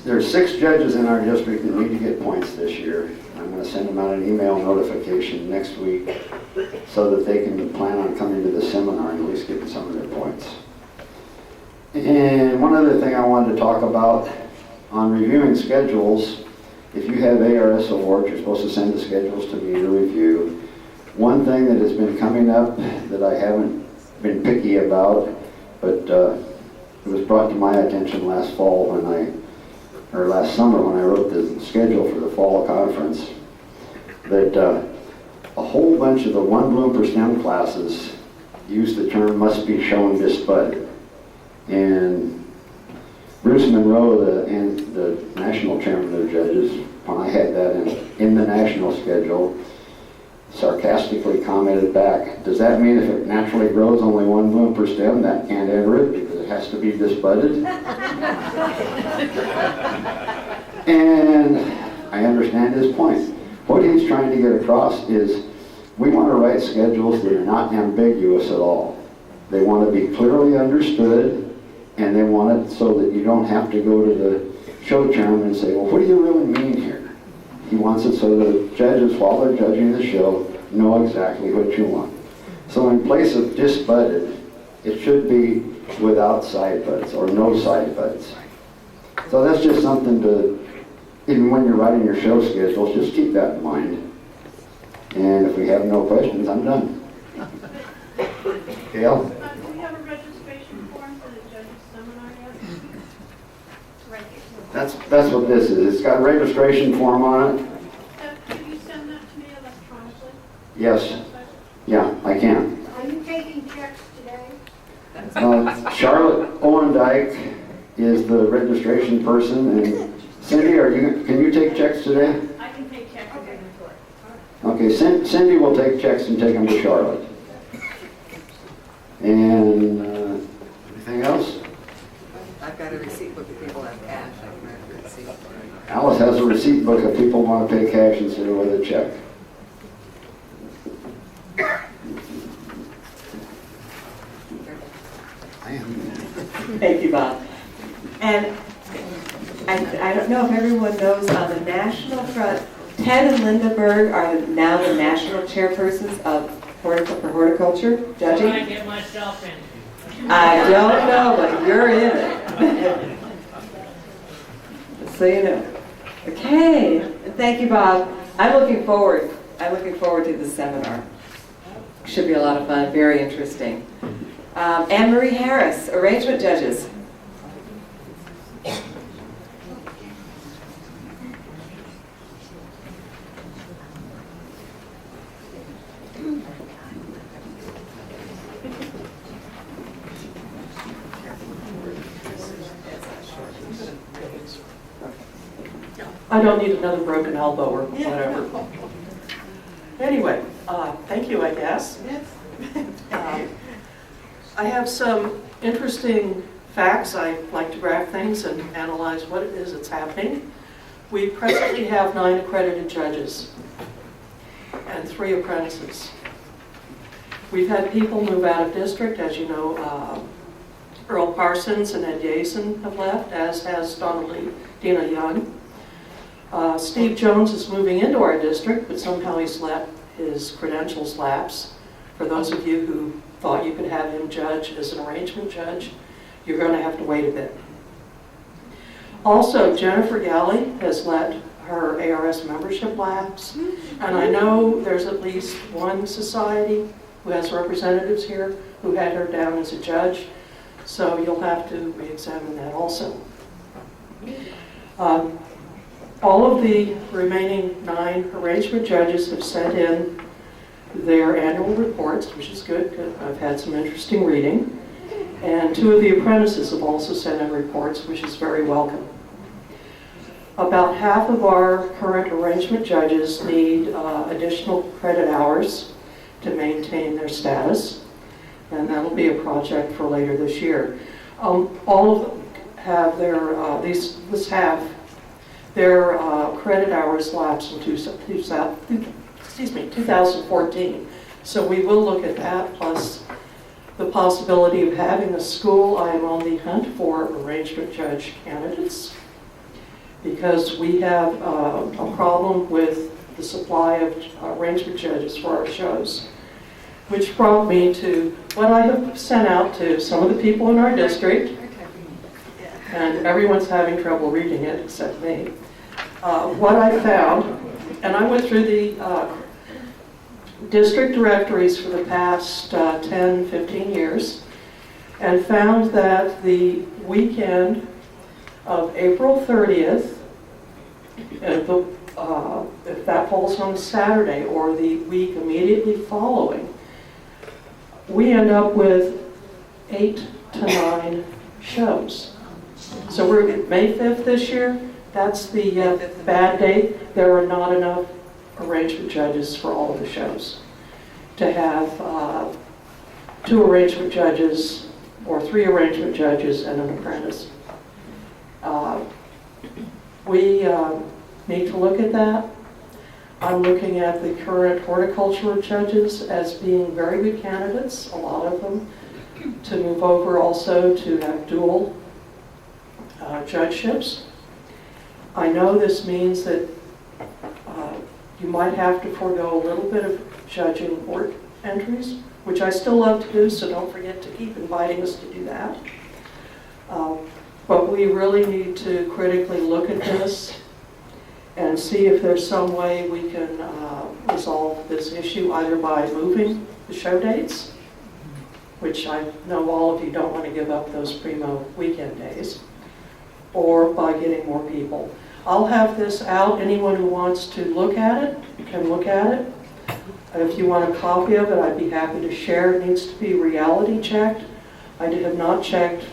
There's 6 judges in our district that need to get points this year. I'm going to send them out an email notification next week so that they can plan on coming to the seminar and at least getting some of their points. And one other thing I wanted to talk about on reviewing schedules. If you have ARS awards, you're supposed to send the schedules to me to review. One thing that has been coming up that I haven't been picky about, but it was brought to my attention last fall or last summer when I wrote the schedule for the fall conference, that a whole bunch of the 1 bloom per STEM classes use the term must be shown disbudded. And Bruce Monroe, the national chairman of the judges, when I had that in the national schedule, sarcastically commented back, does that mean if it naturally grows only 1 bloom per stem, that can't enter it because it has to be disbudded? And I understand his point. What he's trying to get across is we want to write schedules that are not ambiguous at all. They want to be clearly understood, and they want it so that you don't have to go to the show chairman and say, well, what do you really mean here? He wants it so the judges, while they're judging the show, know exactly what you want. So in place of disbudded, it should be without side butts or no side butts. So that's just something to, even when you're writing your show schedules, just keep that in mind. And if we have no questions, I'm done. Gail? Do we have a registration form for the judges seminar yet? Right here. That's what this is. It's got a registration form on it. Can you send that to me electronically? Yes. Yeah, I can. Are you taking checks today? Charlotte Owendike is the registration person, and Cindy, can you take checks today? I can take checks and take them to it. Okay, Cindy will take checks and take them to Charlotte. And anything else? I've got a receipt book if people have cash. I can write a receipt. Alice has a receipt book if people want to pay cash instead of with a check. Thank you, Bob. And I don't know if everyone knows, on the national front, Ted and Linda Berg are now the national chairpersons of horticulture judging. I get myself in. I don't know, but you're in it. Just so you know. Okay, thank you, Bob. I'm looking forward to the seminar. Should be a lot of fun, very interesting. Anne Marie Harris, arrangement judges. I don't need another broken elbow or whatever. Anyway, thank you, I guess. I have some interesting facts. I like to graph things and analyze what it is that's happening. We presently have 9 accredited judges and 3 apprentices. We've had people move out of district, as you know. Earl Parsons and Ed Yason have left, as has Dina Young. Steve Jones is moving into our district, but somehow he's let his credentials lapse. For those of you who thought you could have him judge as an arrangement judge, you're going to have to wait a bit. Also, Jennifer Galley has let her ARS membership lapse, and I know there's at least one society who has representatives here, who had her down as a judge. So you'll have to re-examine that also. All of the remaining 9 arrangement judges have sent in their annual reports, which is good, because I've had some interesting reading. And 2 of the apprentices have also sent in reports, which is very welcome. About half of our current arrangement judges need additional credit hours to maintain their status, and that'll be a project for later this year. All of them have their, their credit hours lapse in 2014. So we will look at that, plus the possibility of having a school. I am on the hunt for arrangement judge candidates because we have a problem with the supply of arrangement judges for our shows, which brought me to what I have sent out to some of the people in our district, and everyone's having trouble reading it except me. What I found, and I went through the district directories for the past 10, 15 years, and found that the weekend of April 30th, if that falls on Saturday, or the week immediately following, we end up with 8 to 9 shows. So we're at May 5th this year. That's the bad date. There are not enough arrangement judges for all of the shows to have 2 arrangement judges or 3 arrangement judges and an apprentice. We need to look at that. I'm looking at the current horticulture judges as being very good candidates, a lot of them, to move over also to have dual judgeships. I know this means that you might have to forego a little bit of judging court entries, which I still love to do, so don't forget to keep inviting us to do that. But we really need to critically look at this and see if there's some way we can resolve this issue, either by moving the show dates, which I know all of you don't want to give up those primo weekend days, or by getting more people. I'll have this out. Anyone who wants to look at it can look at it. If you want a copy of it, I'd be happy to share. It needs to be reality checked. I have not checked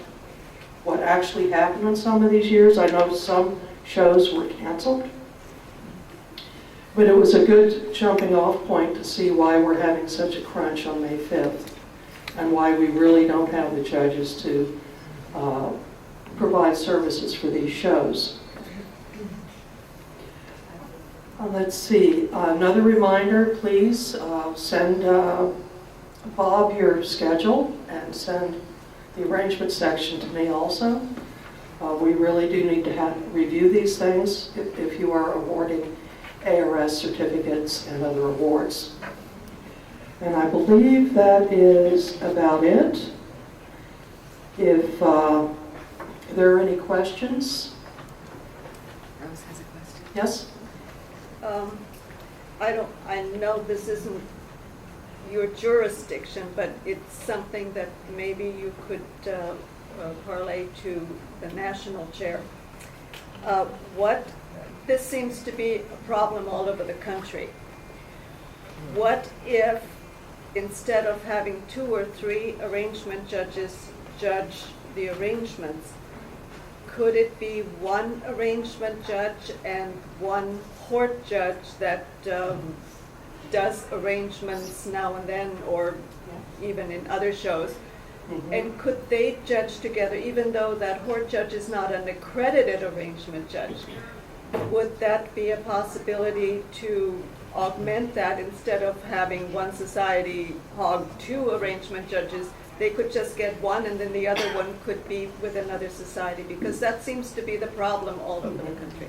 what actually happened in some of these years. I know some shows were canceled. But it was a good jumping off point to see why we're having such a crunch on May 5th and why we really don't have the judges to provide services for these shows. Let's see, another reminder, please send Bob your schedule and send the arrangement section to me also. We really do need to review these things if you are awarding ARS certificates and other awards. And I believe that is about it. If there are any questions? Rose has a question. Yes? I know this isn't your jurisdiction, but it's something that maybe you could parlay to the national chair. This seems to be a problem all over the country. What if, instead of having 2 or 3 arrangement judges judge the arrangements, could it be 1 arrangement judge and 1 court judge that does arrangements now and then, or even in other shows? Mm-hmm. And could they judge together, even though that court judge is not an accredited arrangement judge? Would that be a possibility to augment that? Instead of having one society hog 2 arrangement judges, they could just get 1 and then the other one could be with another society, because that seems to be the problem all over the country.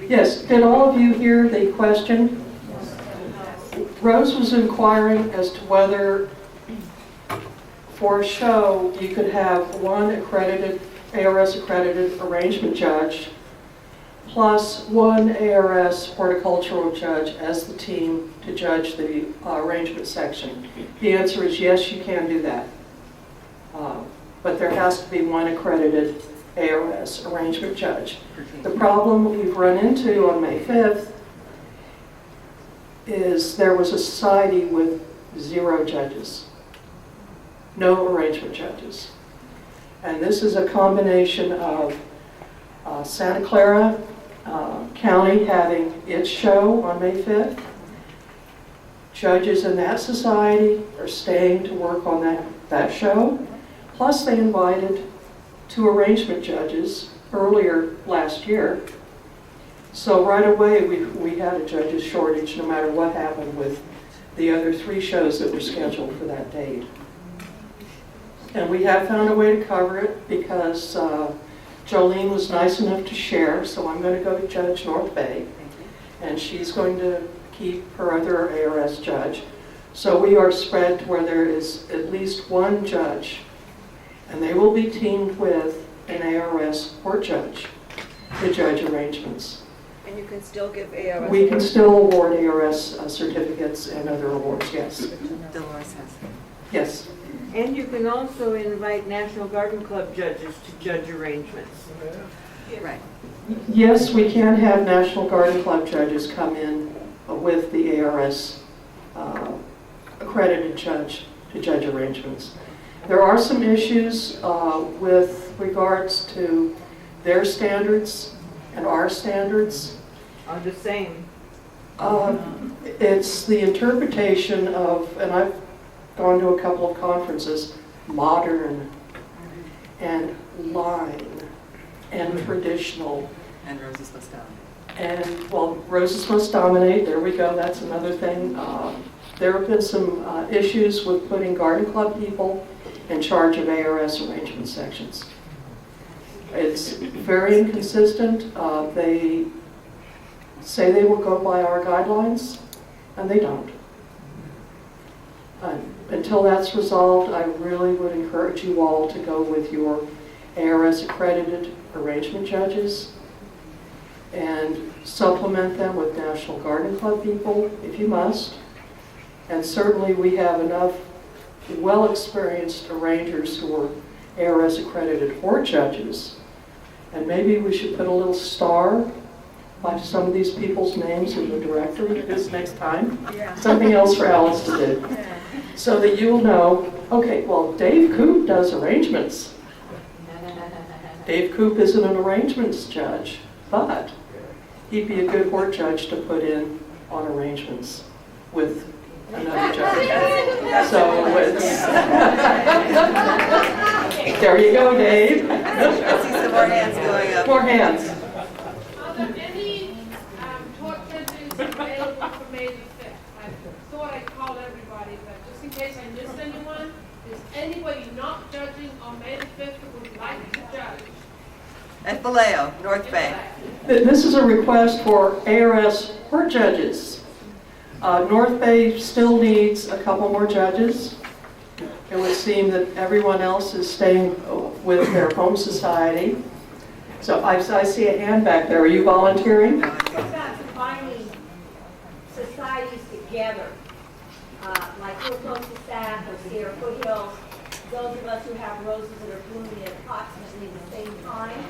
Yes, did all of you hear the question? Rose was inquiring as to whether for a show you could have 1 accredited, ARS accredited arrangement judge plus one ARS horticultural judge as the team to judge the arrangement section? The answer is yes, you can do that. But there has to be one accredited ARS arrangement judge. The problem we've run into on May 5th is there was a society with 0 judges, no arrangement judges. And this is a combination of Santa Clara County having its show on May 5th. Judges in that society are staying to work on that show. Plus they invited 2 arrangement judges earlier last year. So right away we had a judges shortage no matter what happened with the other 3 shows that were scheduled for that date. And we have found a way to cover it because Jolene was nice enough to share, so I'm going to go to Judge North Bay, and she's going to keep her other ARS judge. So we are spread to where there is at least one judge, and they will be teamed with an ARS court judge to judge arrangements. And you can still give ARS? We can still award ARS certificates and other awards, yes. Dolores has. Yes. And you can also invite National Garden Club judges to judge arrangements. Right. Yes, we can have National Garden Club judges come in with the ARS accredited judge to judge arrangements. There are some issues with regards to their standards and our standards. Are the same. It's the interpretation of, and I've gone to a couple of conferences, modern and line and traditional. And roses must dominate. And, well, roses must dominate, there we go, that's another thing. There have been some issues with putting garden club people in charge of ARS arrangement sections. It's very inconsistent. They say they will go by our guidelines, and they don't. Until that's resolved, I really would encourage you all to go with your ARS accredited arrangement judges and supplement them with National Garden Club people if you must. And certainly we have enough well-experienced arrangers who are ARS accredited for judges. And maybe we should put a little star by some of these people's names in the directory this next time. Yeah. Something else for Alice to do. So that you'll know, okay, well, Dave Coop does arrangements. Dave Coop isn't an arrangements judge, but he'd be a good court judge to put in on arrangements with another judge. So it's... There you go, Dave. I see some more hands going up. More hands. Are there any court judges available for May the 5th? I thought I called everybody, but just in case I missed anyone, is anybody not judging on May the 5th who would like to judge? At Vallejo, North Bay. This is a request for ARS court judges. North Bay still needs a couple more judges. It would seem that everyone else is staying with their home society. So I see a hand back there. Are you volunteering? What about combining societies together? Like we're close to Staff or Sierra Foothills, those of us who have roses that are blooming at approximately the same time.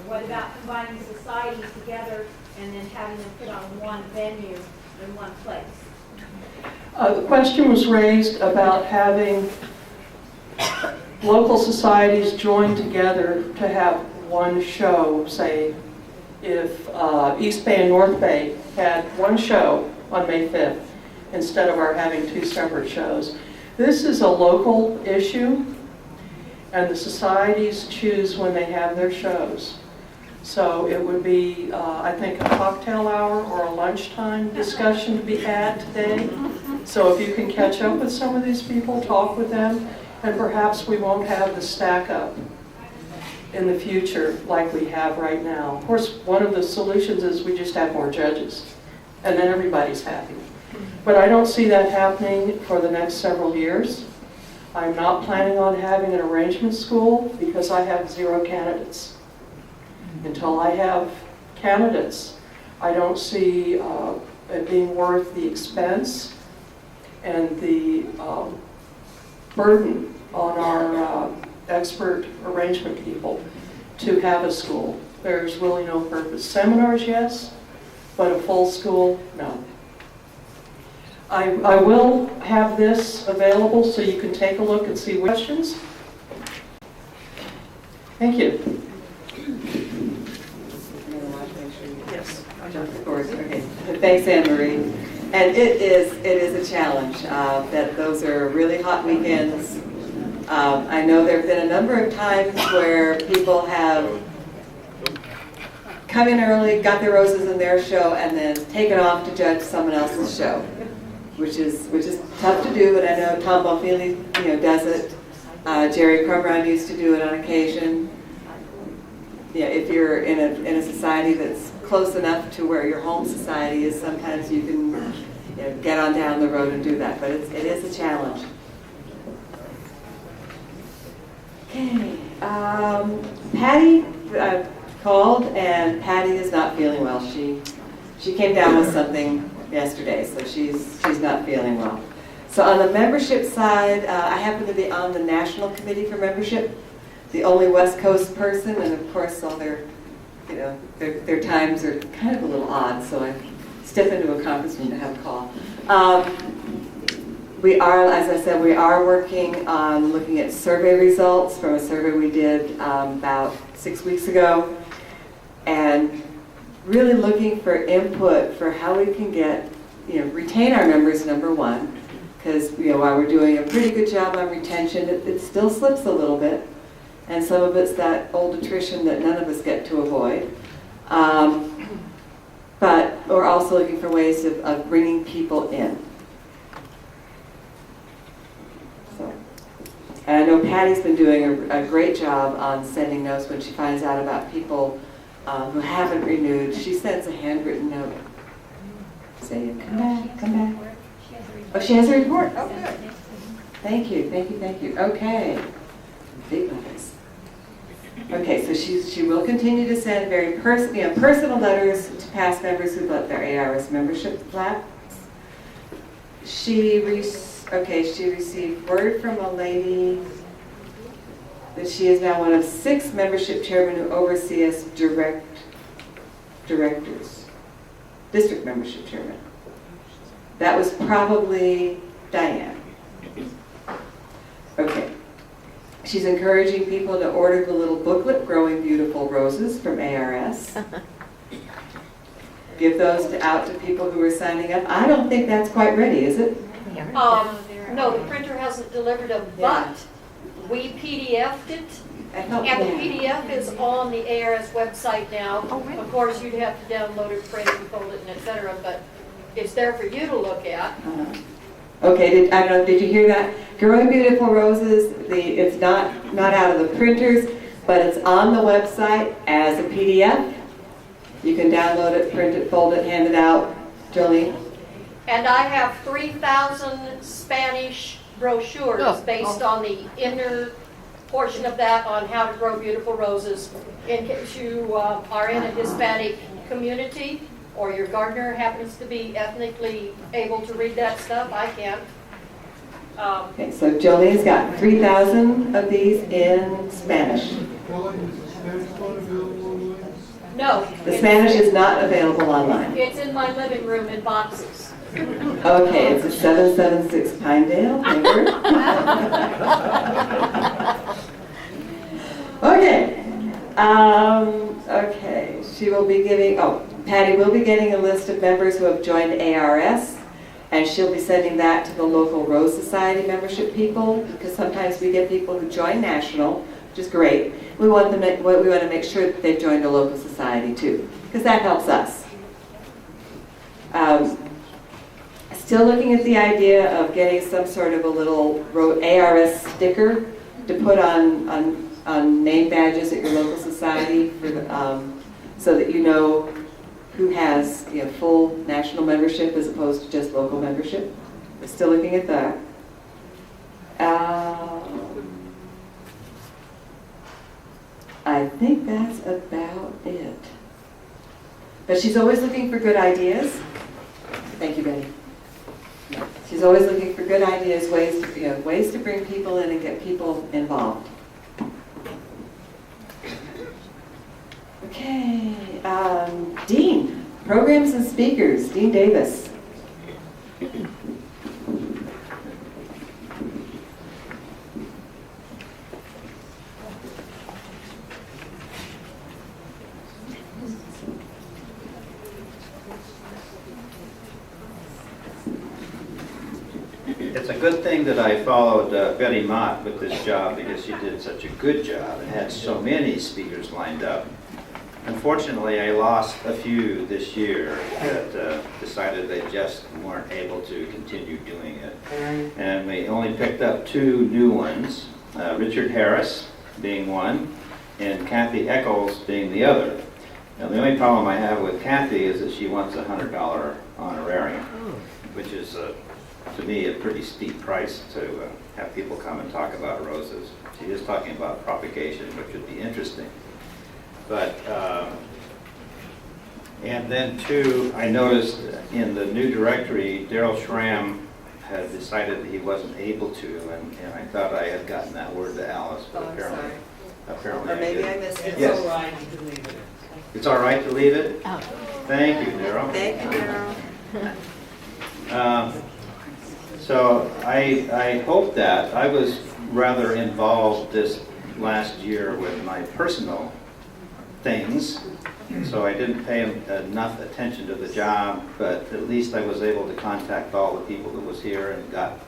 What about combining societies together and then having them put on one venue in one place? The question was raised about having local societies join together to have one show. Say, if East Bay and North Bay had one show on May 5th instead of our having 2 separate shows. This is a local issue, and the societies choose when they have their shows. So it would be, I think, a cocktail hour or a lunchtime discussion to be had today. So if you can catch up with some of these people, talk with them, and perhaps we won't have the stack up in the future like we have right now. Of course, one of the solutions is we just have more judges, and then everybody's happy. But I don't see that happening for the next several years. I'm not planning on having an arrangement school because I have 0 candidates. Until I have candidates. I don't see it being worth the expense and the burden on our expert arrangement people to have a school. There's really no purpose. Seminars, yes, but a full school, no. I will have this available so you can take a look and see questions. Thank you. Yes. Of course, okay. Thanks, Anne Marie. And it is a challenge. That those are really hot weekends. I know there have been a number of times where people have come in early, got their roses in their show, and then taken off to judge someone else's show, which is tough to do. But I know Tom Bonfili, does it. Jerry Crumround used to do it on occasion. Yeah, if you're in a society that's close enough to where your home society is, sometimes you can get on down the road and do that. But it is a challenge. Okay, Patty called, and Patty is not feeling well. She came down with something yesterday, so she's not feeling well. So on the membership side, I happen to be on the National Committee for Membership, the only West Coast person, and of course all their times are kind of a little odd, so I step into a conference room to have a call. We are, as I said, we are working on looking at survey results from a survey we did about 6 weeks ago, and really looking for input for how we can get, retain our members, number one, because while we're doing a pretty good job on retention, it still slips a little bit, and some of it's that old attrition that none of us get to avoid. But we're also looking for ways of bringing people in. And I know Patty's been doing a great job on sending notes when she finds out about people who haven't renewed. She sends a handwritten note saying, come back, come back. Oh, she has a report? Oh, good. Thank you, thank you, thank you. Okay. Big letters. Okay, so she will continue to send very personal letters to past members who've let their ARS membership lapse. She received word from a lady that she is now one of 6 membership chairmen who oversee us directors, district membership chairman. That was probably Diane. Okay. She's encouraging people to order the little booklet, Growing Beautiful Roses, from ARS. Give those out to people who are signing up. I don't think that's quite ready, is it? No, the printer hasn't delivered them, but we PDF'd it, and the PDF is on the ARS website now. Of course, you'd have to download it, print it, fold it, and etc., but it's there for you to look at. Okay, I don't know, did you hear that? Growing Beautiful Roses, it's not out of the printers, but it's on the website as a PDF. You can download it, print it, fold it, hand it out. Jolene? And I have 3,000 Spanish brochures based on the inner portion of that on how to grow beautiful roses. In case you are in a Hispanic community or your gardener happens to be ethnically able to read that stuff, I can't. Okay, so Jolene's got 3,000 of these in Spanish. No. The Spanish is not available online. It's in my living room in boxes. Okay, it's a 776 Pinedale. Okay. Okay. She will be giving. Patty will be getting a list of members who have joined ARS, and she'll be sending that to the local Rose Society membership people, because sometimes we get people who join national, which is great. We want to make sure that they've joined a local society too, because that helps us. Still looking at the idea of getting some sort of a little ARS sticker to put on name badges at your local society, so that you know who has full national membership as opposed to just local membership. We're still looking at that. I think that's about it. But she's always looking for good ideas. Thank you, Betty. She's always looking for good ideas, ways to bring people in and get people involved. Okay, Dean, programs and speakers, Dean Davis. It's a good thing that I followed Betty Mott with this job because she did such a good job and had so many speakers lined up. Unfortunately, I lost a few this year that decided they just weren't able to continue doing it. And we only picked up 2 new ones, Richard Harris being one, and Kathy Eccles being the other. Now, the only problem I have with Kathy is that she wants a $100 honorarium, which is, to me, a pretty steep price to have people come and talk about roses. She is talking about propagation, which would be interesting. But, and then too, I noticed in the new directory, Daryl Schramm had decided that he wasn't able to, and I thought I had gotten that word to Alice, but apparently Or maybe I I missed it. Yes. It's all right to leave it. It's all right to leave it? Oh. Thank you, Daryl. Thank you, Daryl. So I hope that. I was rather involved this last year with my personal things, so I didn't pay enough attention to the job, but at least I was able to contact all the people that was here and got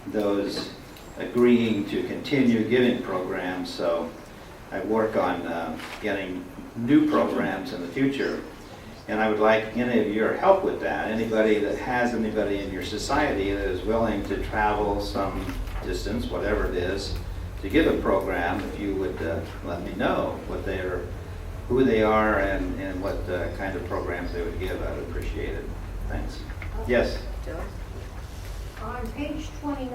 those agreeing to continue giving programs, so I work on getting new programs in the future. And I would like any of your help with that. Anybody that has anybody in your society that is willing to travel some distance, whatever it is, to give a program, if you would let me know what they are, who they are, and what kind of programs they would give, I'd appreciate it. Thanks. Yes? On page 29,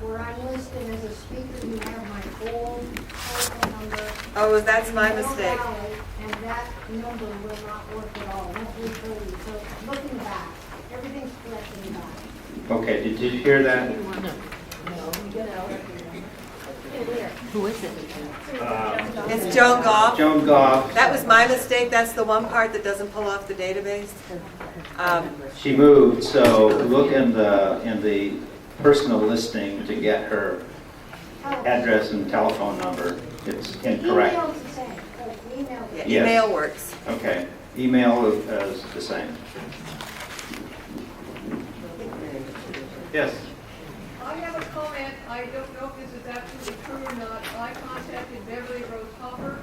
where I'm listed as a speaker, you have my old telephone number. Oh, that's my No mistake. valley, and that number will not work at all. That's 330. So looking back, everything's correct in the back. Okay, did you hear that? Who is it? It's Joan Goff. Joan Goff. That was my mistake. That's the one part that doesn't pull off the database. She moved, so look in the personal listing to get her address and telephone number. It's incorrect. Email's the same. Email. Yeah, Yes. email works. Okay, email is the same. Yes? I have a comment. I don't know if this is absolutely true or not. I contacted Beverly Rose Hopper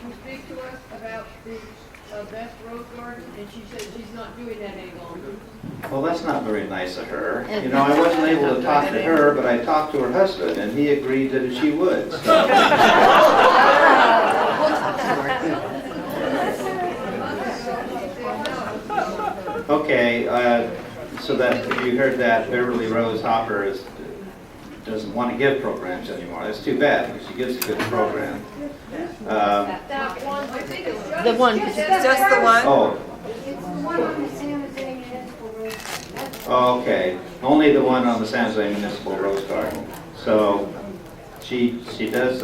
to speak to us about the best rose garden, and she said she's not doing that any longer. Well, that's not very nice of her. You know, I wasn't able to talk to her, but I talked to her husband, and he agreed that she would. So. Okay, so that you heard that Beverly Rose Hopper doesn't want to give programs anymore. That's too bad, because she gives a good program. That one, I think it's just. The one. It's just the one? Oh, It's the one on the San Jose Municipal Road. That's okay. Only the one on the San Jose Municipal Rose Garden. So she does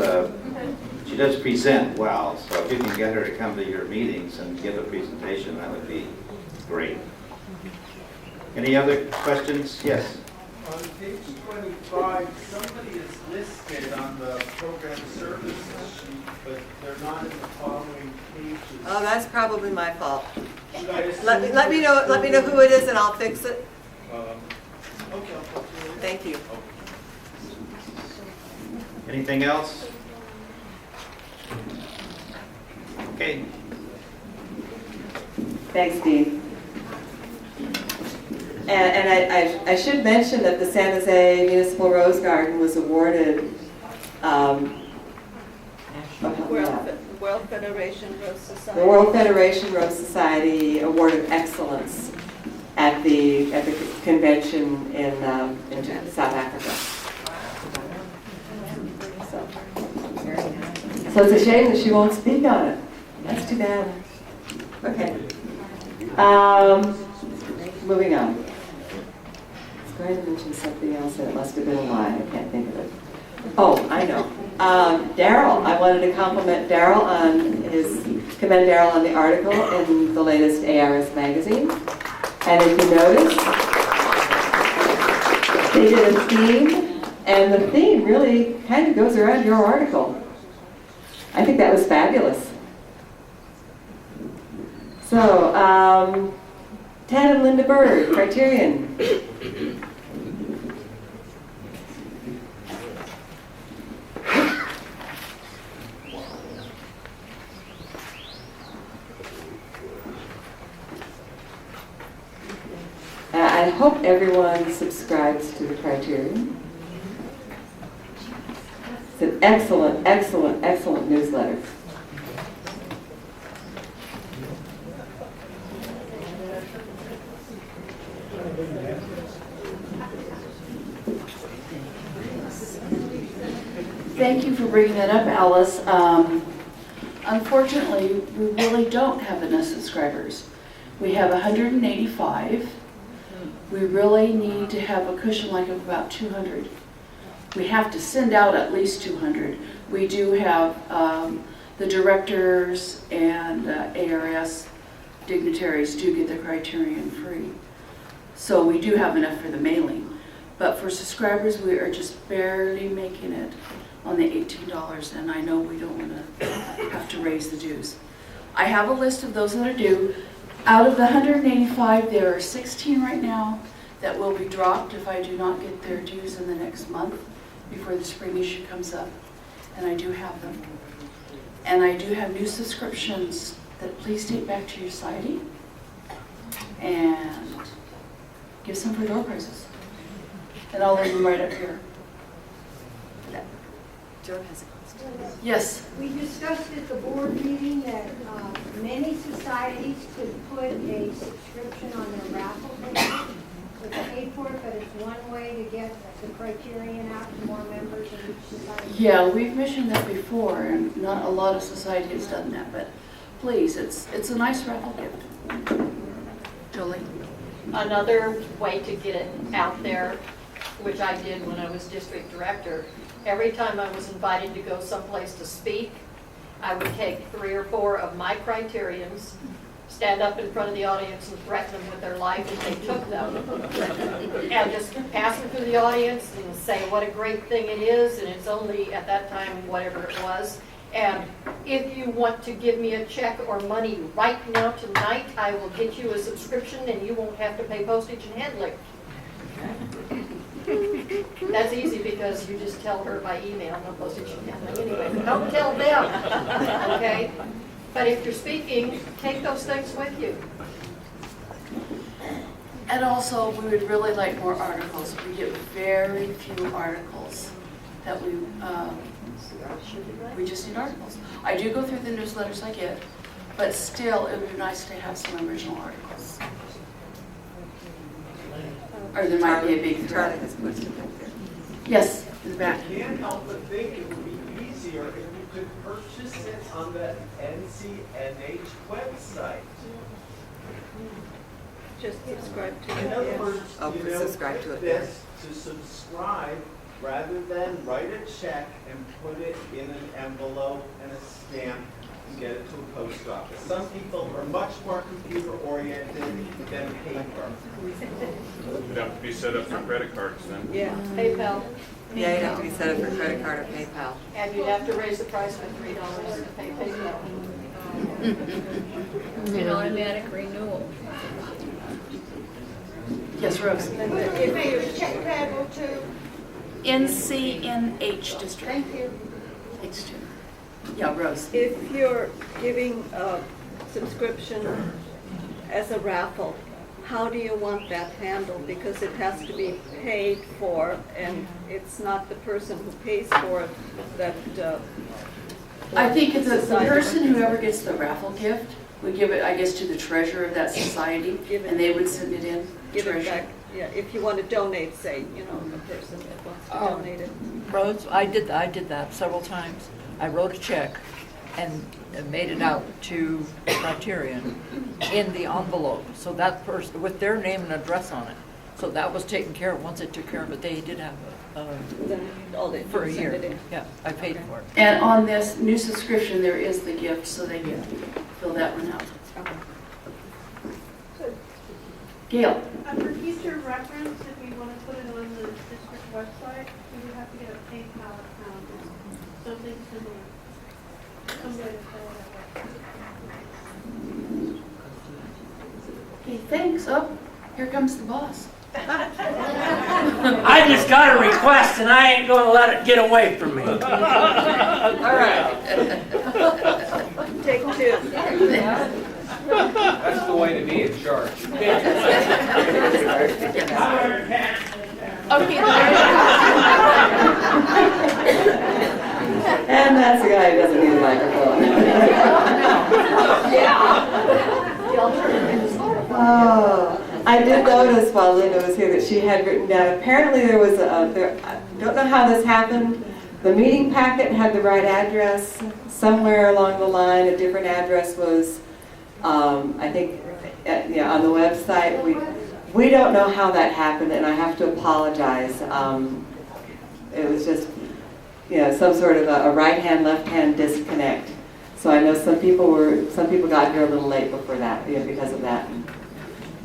present well. So if you can get her to come to your meetings and give a presentation, that would be great. Any other questions? Yes. On page 25, somebody is listed on the program services sheet, but they're not in the following pages. Oh, that's probably my fault. Should I assume Let me know who it is and I'll fix it. Okay, I'll talk to you later. Thank you. Anything else? Okay. Thanks, Dean. And I should mention that the San Jose Municipal Rose Garden was awarded World Federation Rose Society. the World Federation Rose Society Award of Excellence at the convention in South Africa. So it's a shame that she won't speak on it. That's too bad. Okay. Moving on. I was going to mention something else and it must have been a lie. I can't think of it. Oh, I know. Daryl, I wanted to commend Daryl on the article in the latest ARS magazine. And if you notice, they did a theme, and the theme really kind of goes around your article. I think that was fabulous. So, Ted and Linda Bird, Criterion. I hope everyone subscribes to the Criterion. It's an excellent, excellent, excellent newsletter. Thank you for bringing that up, Alice. Unfortunately, we really don't have enough subscribers. We have 185. We really need to have a cushion like of about 200. We have to send out at least 200. We do have the directors and ARS dignitaries do get the Criterion free. So we do have enough for the mailing. But for subscribers, we are just barely making it on the $18, and I know we don't want to have to raise the dues. I have a list of those that are due. Out of the 185, there are 16 right now that will be dropped if I do not get their dues in the next month before the spring issue comes up, and I do have them. And I do have new subscriptions that please take back to your society and give some for door prizes. And I'll leave them right up here. Joan has a question. Yes. We discussed at the board meeting that many societies could put a subscription on their raffle ticket. It's paid for it, but it's one way to get the Criterion out to more members of each society. Yeah, we've mentioned that before, and not a lot of society has done that, but please, it's a nice raffle gift. Julie? Another way to get it out there, which I did when I was district director, every time I was invited to go someplace to speak, I would take 3 or 4 of my Criterions, stand up in front of the audience and threaten them with their life if they took them, and just pass them through the audience and say what a great thing it is, and it's only at that time whatever it was. And if you want to give me a check or money right now tonight, I will get you a subscription and you won't have to pay postage and handling. That's easy because you just tell her by email, no postage and handling anyway. Don't tell them, okay? But if you're speaking, take those things with you. And also, we would really like more articles. We get very few articles that we just need articles. I do go through the newsletters I get, but still, it would be nice to have some original articles. Or there might be a big thread. Yes, in the back. I can't help but think it would be easier if you could purchase it on the NCNH website. Just subscribe to it. In other words, subscribe to it. This to subscribe rather than write a check and put it in an envelope and a stamp and get it to a post office. Some people are much more computer oriented than paper. It'd have to be set up for credit cards then. Yeah. PayPal. Yeah, you'd have to be set up for credit card or PayPal. And you'd have to raise the price by $3 to pay PayPal. An automatic renewal. Yes, Rose. If your check pad will too. NCNH district. Thank you. H2. Yeah, Rose. If you're giving a subscription as a raffle, how do you want that handled? Because it has to be paid for, and it's not the person who pays for it that... I think it's the person, whoever gets the raffle gift, would give it, I guess, to the treasurer of that society, and they would send it in. Give it back. Yeah, if you want to donate, say, the person that wants to donate it. Rose, I did that several times. I wrote a check and made it out to Criterion in the envelope. So that person, with their name and address on it. So that was taken care of. Once they took care of it, they did have for a year. Yeah, I paid for it. And on this new subscription, there is the gift, so they can fill that one out. Gail? For future reference, if we want to put it on the district website, we would have to get a PayPal account or something similar. Some way to fill it out. Okay, thanks. Oh, here comes the boss. I just got a request and I ain't going to let it get away from me. All right. Take two. That's the way to be in charge. And that's the guy who doesn't need a microphone. Oh, I did notice while Linda was here that she had written down, apparently there was I don't know how this happened, the meeting packet had the right address. Somewhere along the line, a different address was, I think, on the website. We don't know how that happened, and I have to apologize. It was just, some sort of a right-hand, left-hand disconnect. So I know some people got here a little late before that, because of that.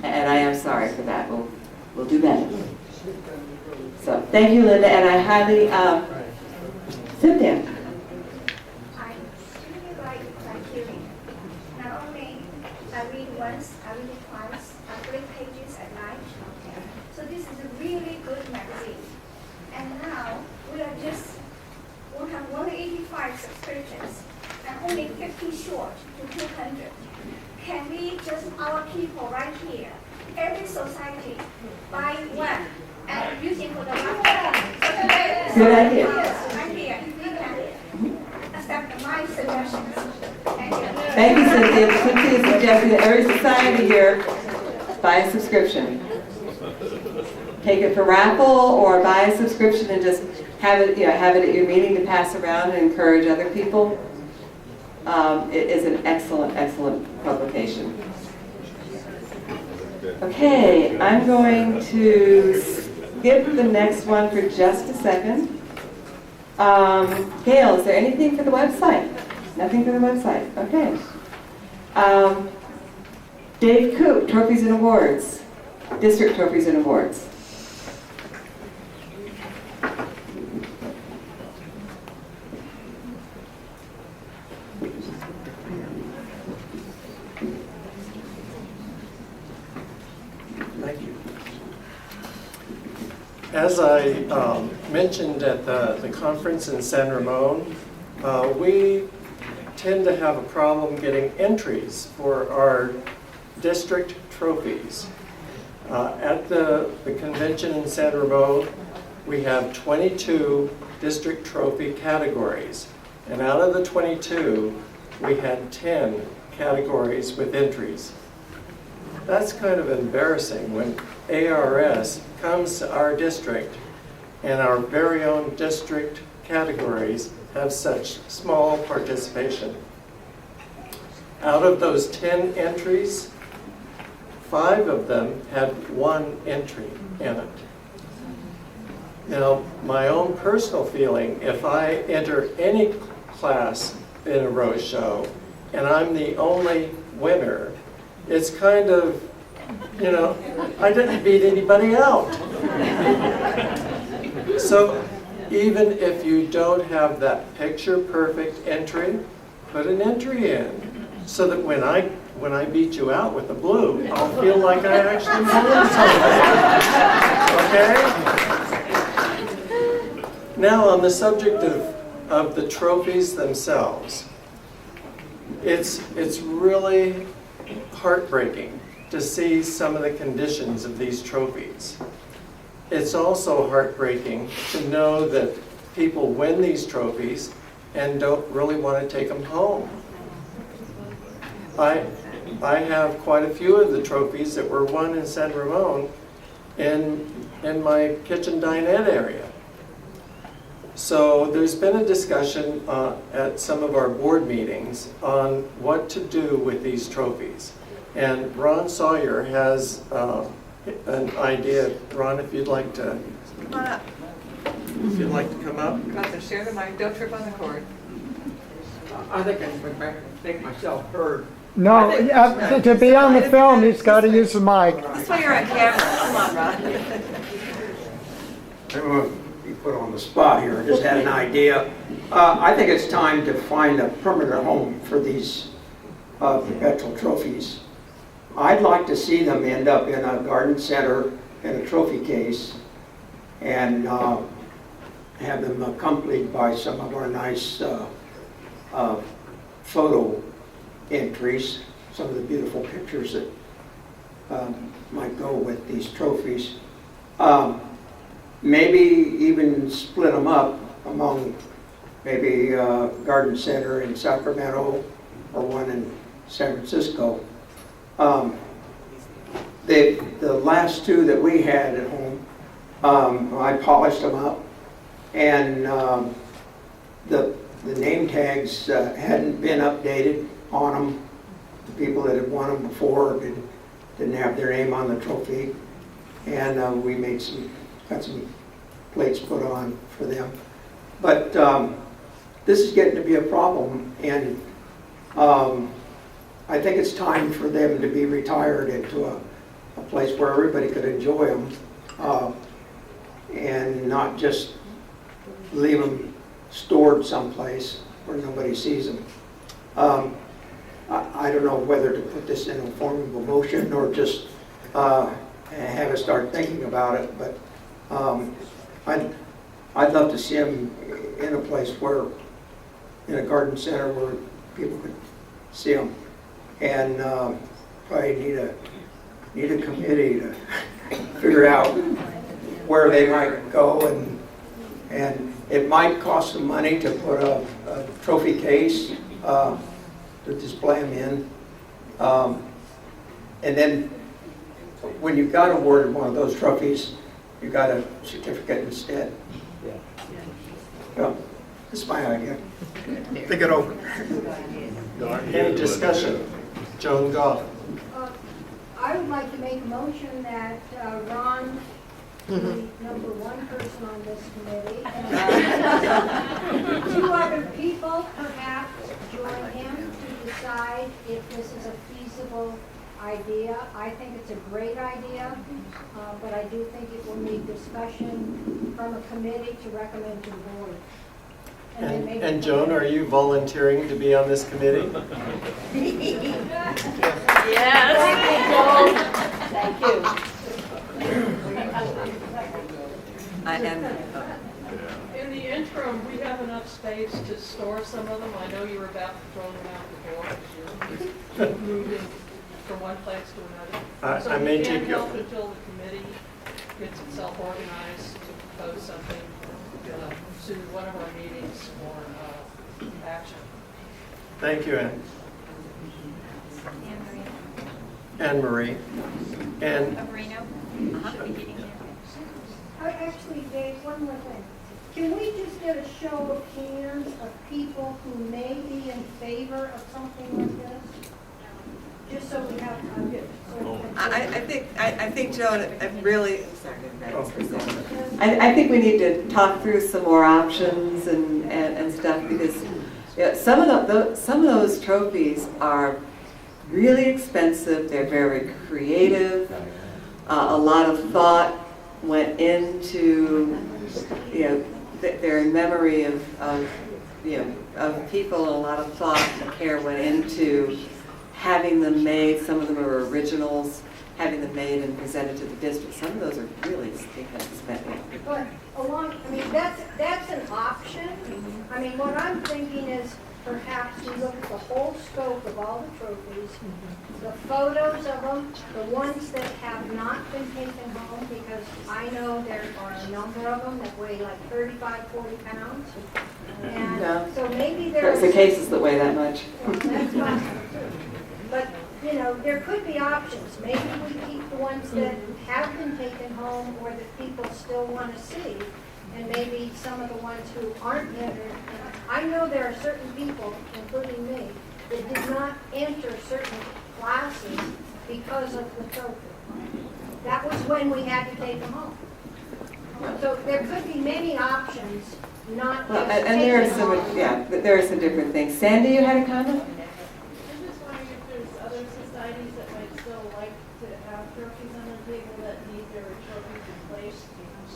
And I am sorry for that. We'll do better. So thank you, Linda, and I highly sit down. I really like Criterion. Not only I read once, I read it twice, I flip pages at night. So this is a really good magazine. And now we have 185 subscriptions and only 50 short to 200. Can we just, our people right here, every society, buy one and use it for the long term? Good idea. Right here, we can accept my suggestions. Thank you. Thank you, Cynthia. Cynthia is suggesting that every society here buy a subscription. Take it for raffle or buy a subscription and just have it at your meeting to pass around and encourage other people. It is an excellent, excellent publication. Okay, I'm going to skip the next one for just a second. Gail, is there anything for the website? Nothing for the website. Okay. Dave Coop, Trophies and Awards. District Trophies and Awards. Thank you. As I mentioned at the conference in San Ramon, we tend to have a problem getting entries for our district trophies. At the convention in San Ramon, we have 22 district trophy categories. And out of the 22, we had 10 categories with entries. That's kind of embarrassing when ARS comes to our district and our very own district categories have such small participation. Out of those 10 entries, 5 of them had 1 entry in it. Now, my own personal feeling, if I enter any class in a Rose Show and I'm the only winner, it's kind of, I didn't beat anybody out. So even if you don't have that picture perfect entry, put an entry in so that when I beat you out with the blue, I'll feel like I actually won something. Okay? Now on the subject of the trophies themselves, it's really heartbreaking to see some of the conditions of these trophies. It's also heartbreaking to know that people win these trophies and don't really want to take them home. I have quite a few of the trophies that were won in San Ramon in my kitchen dinette area. So there's been a discussion at some of our board meetings on what to do with these trophies. And Ron Sawyer has an idea. Ron, if you'd like to come up. Got to share the mic, don't trip on the cord. I think I can make myself heard. No, to be on the film, he's got to use the mic. This way you're on camera, come on, Ron. I'm going to be put on the spot here. I just had an idea. I think it's time to find a permanent home for these perpetual trophies. I'd like to see them end up in a garden center in a trophy case and have them accompanied by some of our nice photo entries, some of the beautiful pictures that might go with these trophies. Maybe even split them up among maybe Garden Center in Sacramento or one in San Francisco. The last two that we had at home, I polished them up, and the name tags hadn't been updated on them. The people that had won them before didn't have their name on the trophy, and we got some plates put on for them. But this is getting to be a problem, and I think it's time for them to be retired into a place where everybody could enjoy them and not just leave them stored someplace where nobody sees them. I don't know whether to put this in a form of a motion or just have us start thinking about it, but I'd love to see them in a place where, in a garden center where people could see them, and probably need a committee to figure out where they might go, and it might cost some money to put a trophy case to display them in, and then when you got awarded one of those trophies, you got a certificate instead. So, that's my idea. Think it over. Any discussion? Joan Goff. I would like to make a motion that Ron, the number one person on this committee, and 2 other people perhaps join him to decide if this is a feasible idea. I think it's a great idea, but I do think it will need discussion from a committee to recommend to the board. And Joan, are you volunteering to be on this committee? Yes. Thank you. I am. In the interim, we have enough space to store some of them. I know you were about to throw them out the door because you're moving from one place to another. So I may we can't take you. help until the committee gets itself organized to propose something to one of our meetings for action. Thank you, Anne. Anne Marie. And Actually, Dave, one more thing. Can we just get a show of hands of people who may be in favor of something like this? Just so we have. I think, Joan, I think we need to talk through some more options and stuff, because some of those trophies are really expensive. They're very creative. A lot of thought went into, they're in memory of people. A lot of thought and care went into having them made. Some of them are originals, having them made and presented to the district. Some of those are really expensive. But that's an option. I mean, what I'm thinking is perhaps we look at the whole scope of all the trophies, the photos of them, the ones that have not been taken home, because I know there are a number of them that weigh like 35, 40 pounds. And so maybe there's the cases that weigh that much. That's possible too. But, there could be options. Maybe we keep the ones that have been taken home or that people still want to see. and maybe some of the ones who aren't entered. I know there are certain people, including me, that did not enter certain classes because of the trophy. That was when we had to take them home. So there could be many options, not Well, just and there are taking some, them home. yeah, there are some different things. Sandy, you had a comment? I'm just wondering if there's other societies that might still like to have trophies on the table that need their trophies replaced,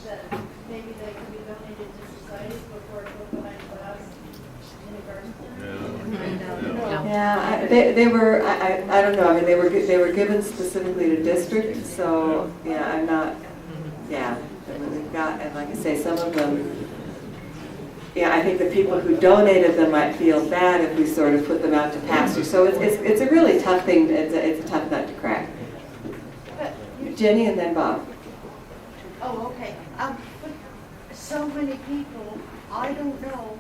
that maybe they can be donated to societies before it goes behind glass in a garden center? Yeah, they were, I don't know, I mean, they were given specifically to district, so, yeah, I'm not, yeah. And we've got, and like I say, some of them, yeah, I think the people who donated them might feel bad if we sort of put them out to pasture. So it's a really tough thing, it's a tough nut to crack. Jenny and then Bob. Oh, okay. But so many people, I don't know,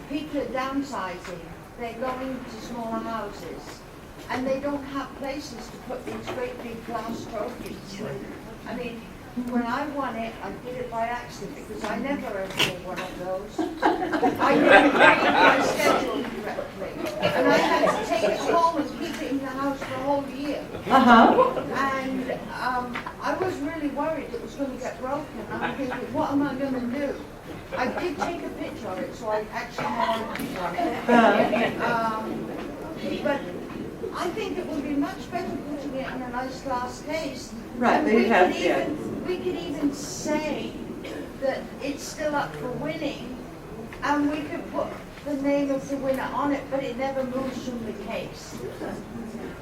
people are downsizing. They're going to smaller houses. And they don't have places to put these great big glass trophies. I mean, when I won it, I did it by accident because I never ever did one of those. I didn't read my schedule correctly. And I had to take it home and keep it in the house for a whole year. Uh-huh. And I was really worried it was going to get broken. I'm thinking, what am I going to do? I did take a picture of it, so I actually have a picture of it. But I think it would be much better putting it in a nice glass case. Right, but you have, yeah. We could even say that it's still up for winning, and we could put the name of the winner on it, but it never moves from the case.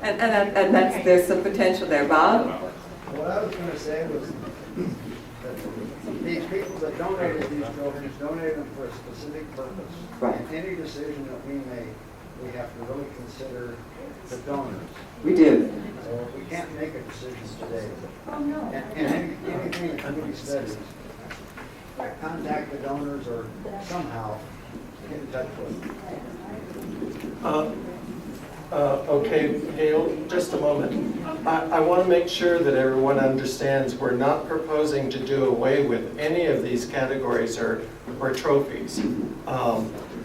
And that's, there's some potential there. Bob? What I was going to say was that these people that donated these trophies donated them for a specific purpose. Right. And any decision that we make, we have to really consider the donors. We do. So we can't make a decision today. Oh, no. And anything the committee studies, contact the donors or somehow get in touch with them. Okay, Gail, just a moment. I want to make sure that everyone understands we're not proposing to do away with any of these categories or trophies.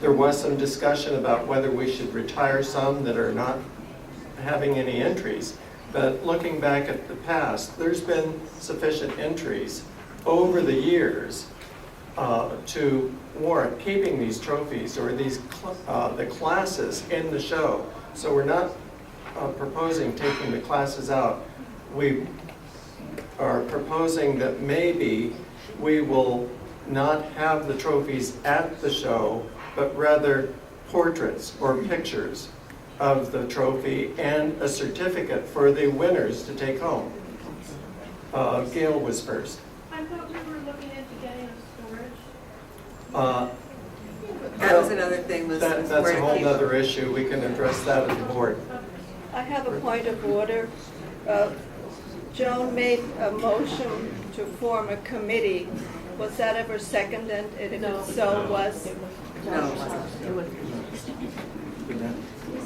There was some discussion about whether we should retire some that are not having any entries. But looking back at the past, there's been sufficient entries over the years to warrant keeping these trophies or these the classes in the show. So we're not proposing taking the classes out. We are proposing that maybe we will not have the trophies at the show, but rather portraits or pictures of the trophy and a certificate for the winners to take home. Gail was first. I thought we were looking into getting a storage. That was another thing. That's a whole other issue. We can address that at the board. I have a point of order. Joan made a motion to form a committee. Was that ever seconded? And if it so, was? No, it wasn't.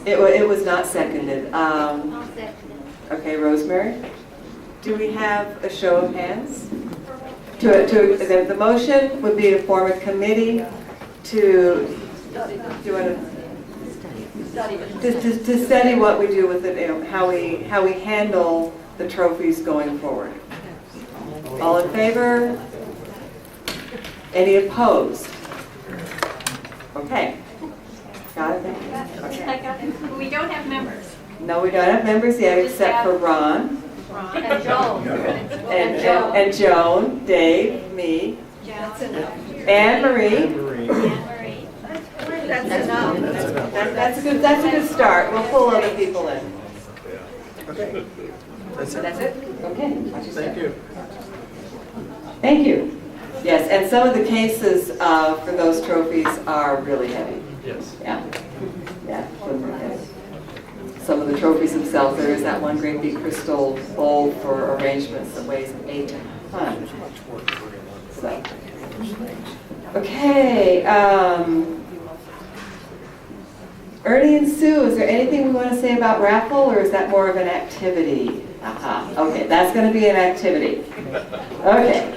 It was not seconded. Okay, Rosemary? Do we have a show of hands? The motion would be to form a committee to study what we do with it, you know, how we handle the trophies going forward. All in favor? Any opposed? Okay. Got it? Okay. We don't have members. No, we don't have members yet except for Ron. And Joan. And Joan, Dave, me, Anne Marie. That's enough. That's a good start. We'll pull other people in. Okay. That's it. That's it? Okay. Thank you. Thank you. Yes, and some of the cases for those trophies are really heavy. Yes. Yeah. Yeah. Some of the trophies themselves, there is that one great big crystal bowl for arrangements that weighs 8 tons. So, okay. Ernie and Sue, is there anything we want to say about raffle, or is that more of an activity? Okay, that's going to be an activity. Okay.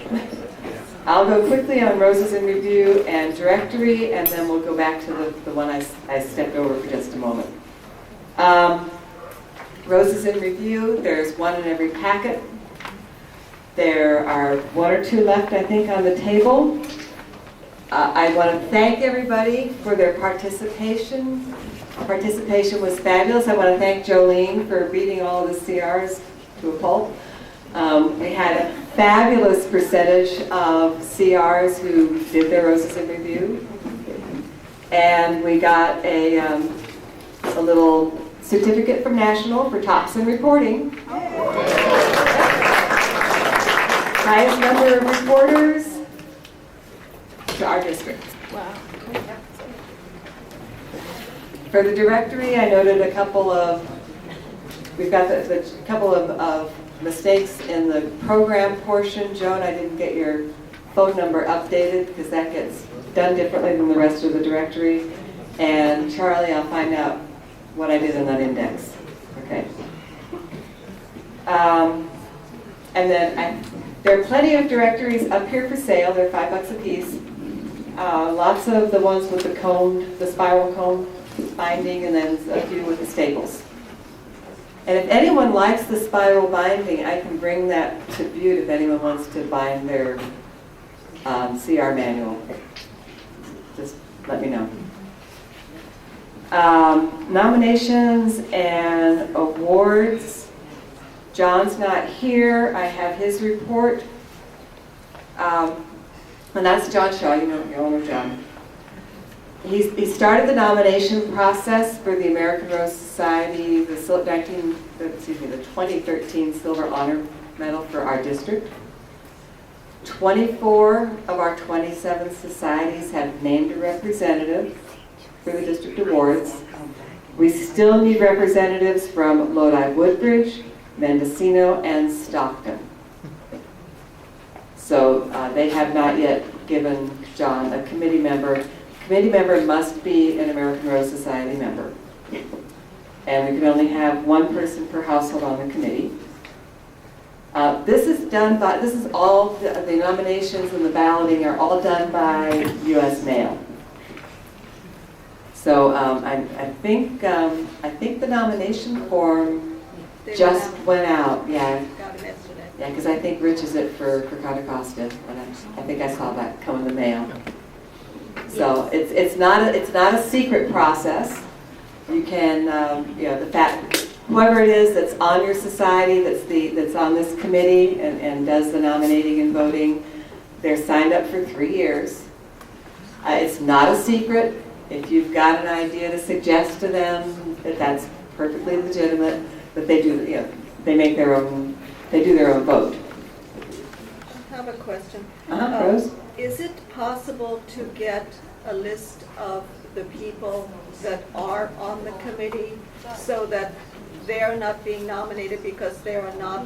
I'll go quickly on Roses in Review and Directory, and then we'll go back to the one I stepped over for just a moment. Roses in Review, there's one in every packet. There are 1 or 2 left, I think, on the table. I want to thank everybody for their participation. Participation was fabulous. I want to thank Jolene for beating all of the CRs to a pulp. We had a fabulous percentage of CRs who did their Roses in Review. And we got a little certificate from National for tops in reporting. Highest number of reporters to our district. Wow. For the directory, I noted a couple of, we've got the couple of mistakes in the program portion. Joan, I didn't get your phone number updated because that gets done differently than the rest of the directory. And Charlie, I'll find out what I did in that index. Okay. And then there are plenty of directories up here for sale. They're $5 a piece. Lots of the ones with the spiral comb binding, and then a few with the staples. And if anyone likes the spiral binding, I can bring that to Butte if anyone wants to bind their CR manual. Just let me know. Nominations and awards. John's not here. I have his report. And that's John Shaw. You all know John. He started the nomination process for the American Rose Society, the 2013 Silver Honor Medal for our district. 24 of our 27 societies have named a representative for the district awards. We still need representatives from Lodi Woodbridge, Mendocino, and Stockton. So they have not yet given John a committee member. Committee member must be an American Rose Society member. And we can only have one person per household on the committee. This is all, the nominations and the balloting are all done by U.S. mail. So I think the nomination form just went out. Yeah. Yeah, because I think Rich is it for Contra Costa, and I think I saw that come in the mail. So it's not a secret process. You can whoever it is that's on your society, that's on this committee and does the nominating and voting, they're signed up for 3 years. It's not a secret. If you've got an idea to suggest to them, that's perfectly legitimate. But they do, they make their own. They do their own vote. I have a question. Rose? Is it possible to get a list of the people that are on the committee so that they're not being nominated because they are not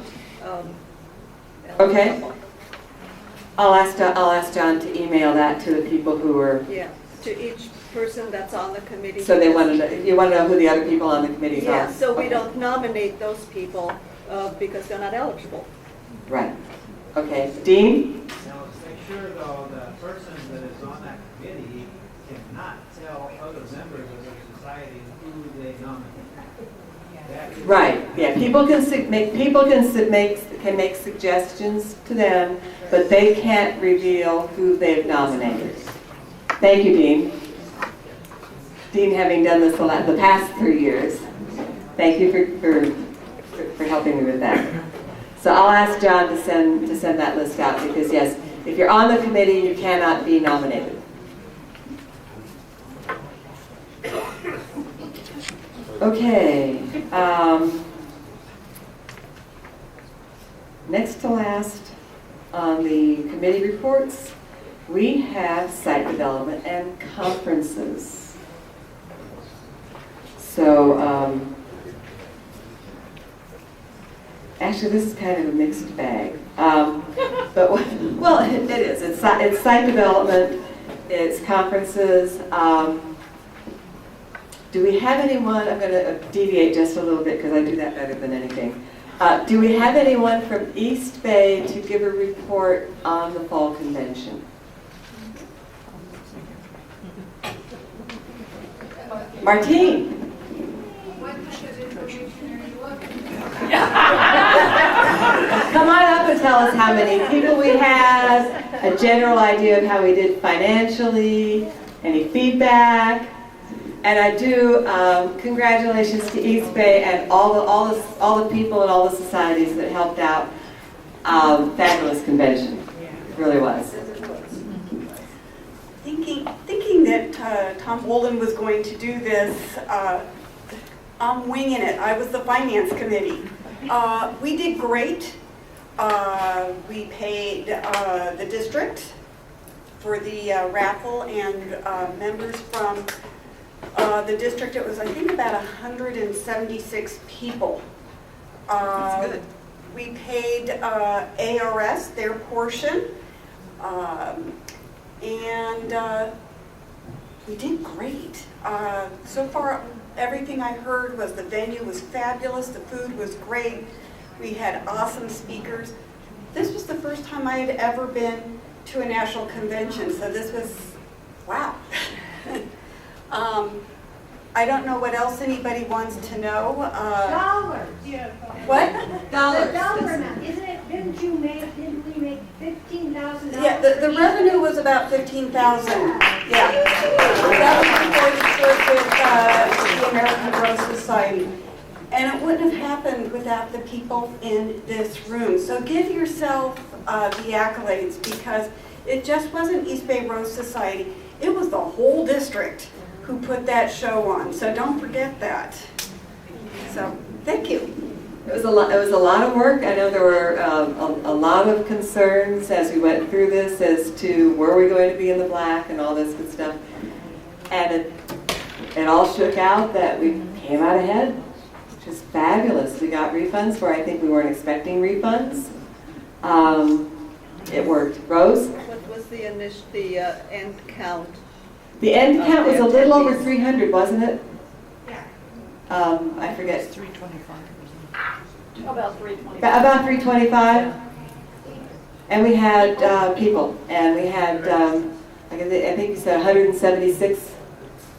okay. I'll ask John to email that to the people who are. Yeah, to each person that's on the committee. So you want to know who the other people on the committee are? Yeah, so we don't nominate those people because they're not eligible. Right. Okay. Dean? Now, let's make sure, though, the person that is on that committee cannot tell other members of their society who they nominate. Right. Yeah. People can make suggestions to them, but they can't reveal who they've nominated. Thank you, Dean. Dean, having done this the past 3 years, thank you for helping me with that. So I'll ask John to send that list out because yes, if you're on the committee, you cannot be nominated. Okay. Next to last on the committee reports, we have site development and conferences. So actually, this is kind of a mixed bag. But well, it is. It's site development. It's conferences. Do we have anyone? I'm going to deviate just a little bit because I do that better than anything. Do we have anyone from East Bay to give a report on the fall convention? Martine? What kind of information are you looking for? Come on up and tell us how many people we had, a general idea of how we did financially, any feedback. And I do, congratulations to East Bay and all the people and all the societies that helped out. Fabulous convention, it really was. Thinking that Tom Bolin was going to do this, I'm winging it. I was the finance committee. We did great. We paid the district for the raffle, and members from the district. It was, I think, about 176 people. That's good. We paid ARS their portion, and we did great. So far, everything I heard was the venue was fabulous, the food was great, we had awesome speakers. This was the first time I had ever been to a national convention, so this was, wow. I don't know what else anybody wants to know. Dollars. What? The dollar amount, isn't it, didn't we make $15,000? Yeah, the revenue was about $15,000. Yeah. That was before the American Rose Society. And it wouldn't have happened without the people in this room. So give yourself the accolades, because it just wasn't East Bay Rose Society. It was the whole district who put that show on. So don't forget that. So thank you. It was a lot of work. I know there were a lot of concerns as we went through this as to were we going to be in the black and all this good stuff. And it all shook out that we came out ahead, which is fabulous. We got refunds where I think we weren't expecting refunds. It worked. Rose? What was the end count? The end count was a little over 300, wasn't it? Yeah. I forget. 325. About 325. About 325. And we had people, and we had, I think you said 176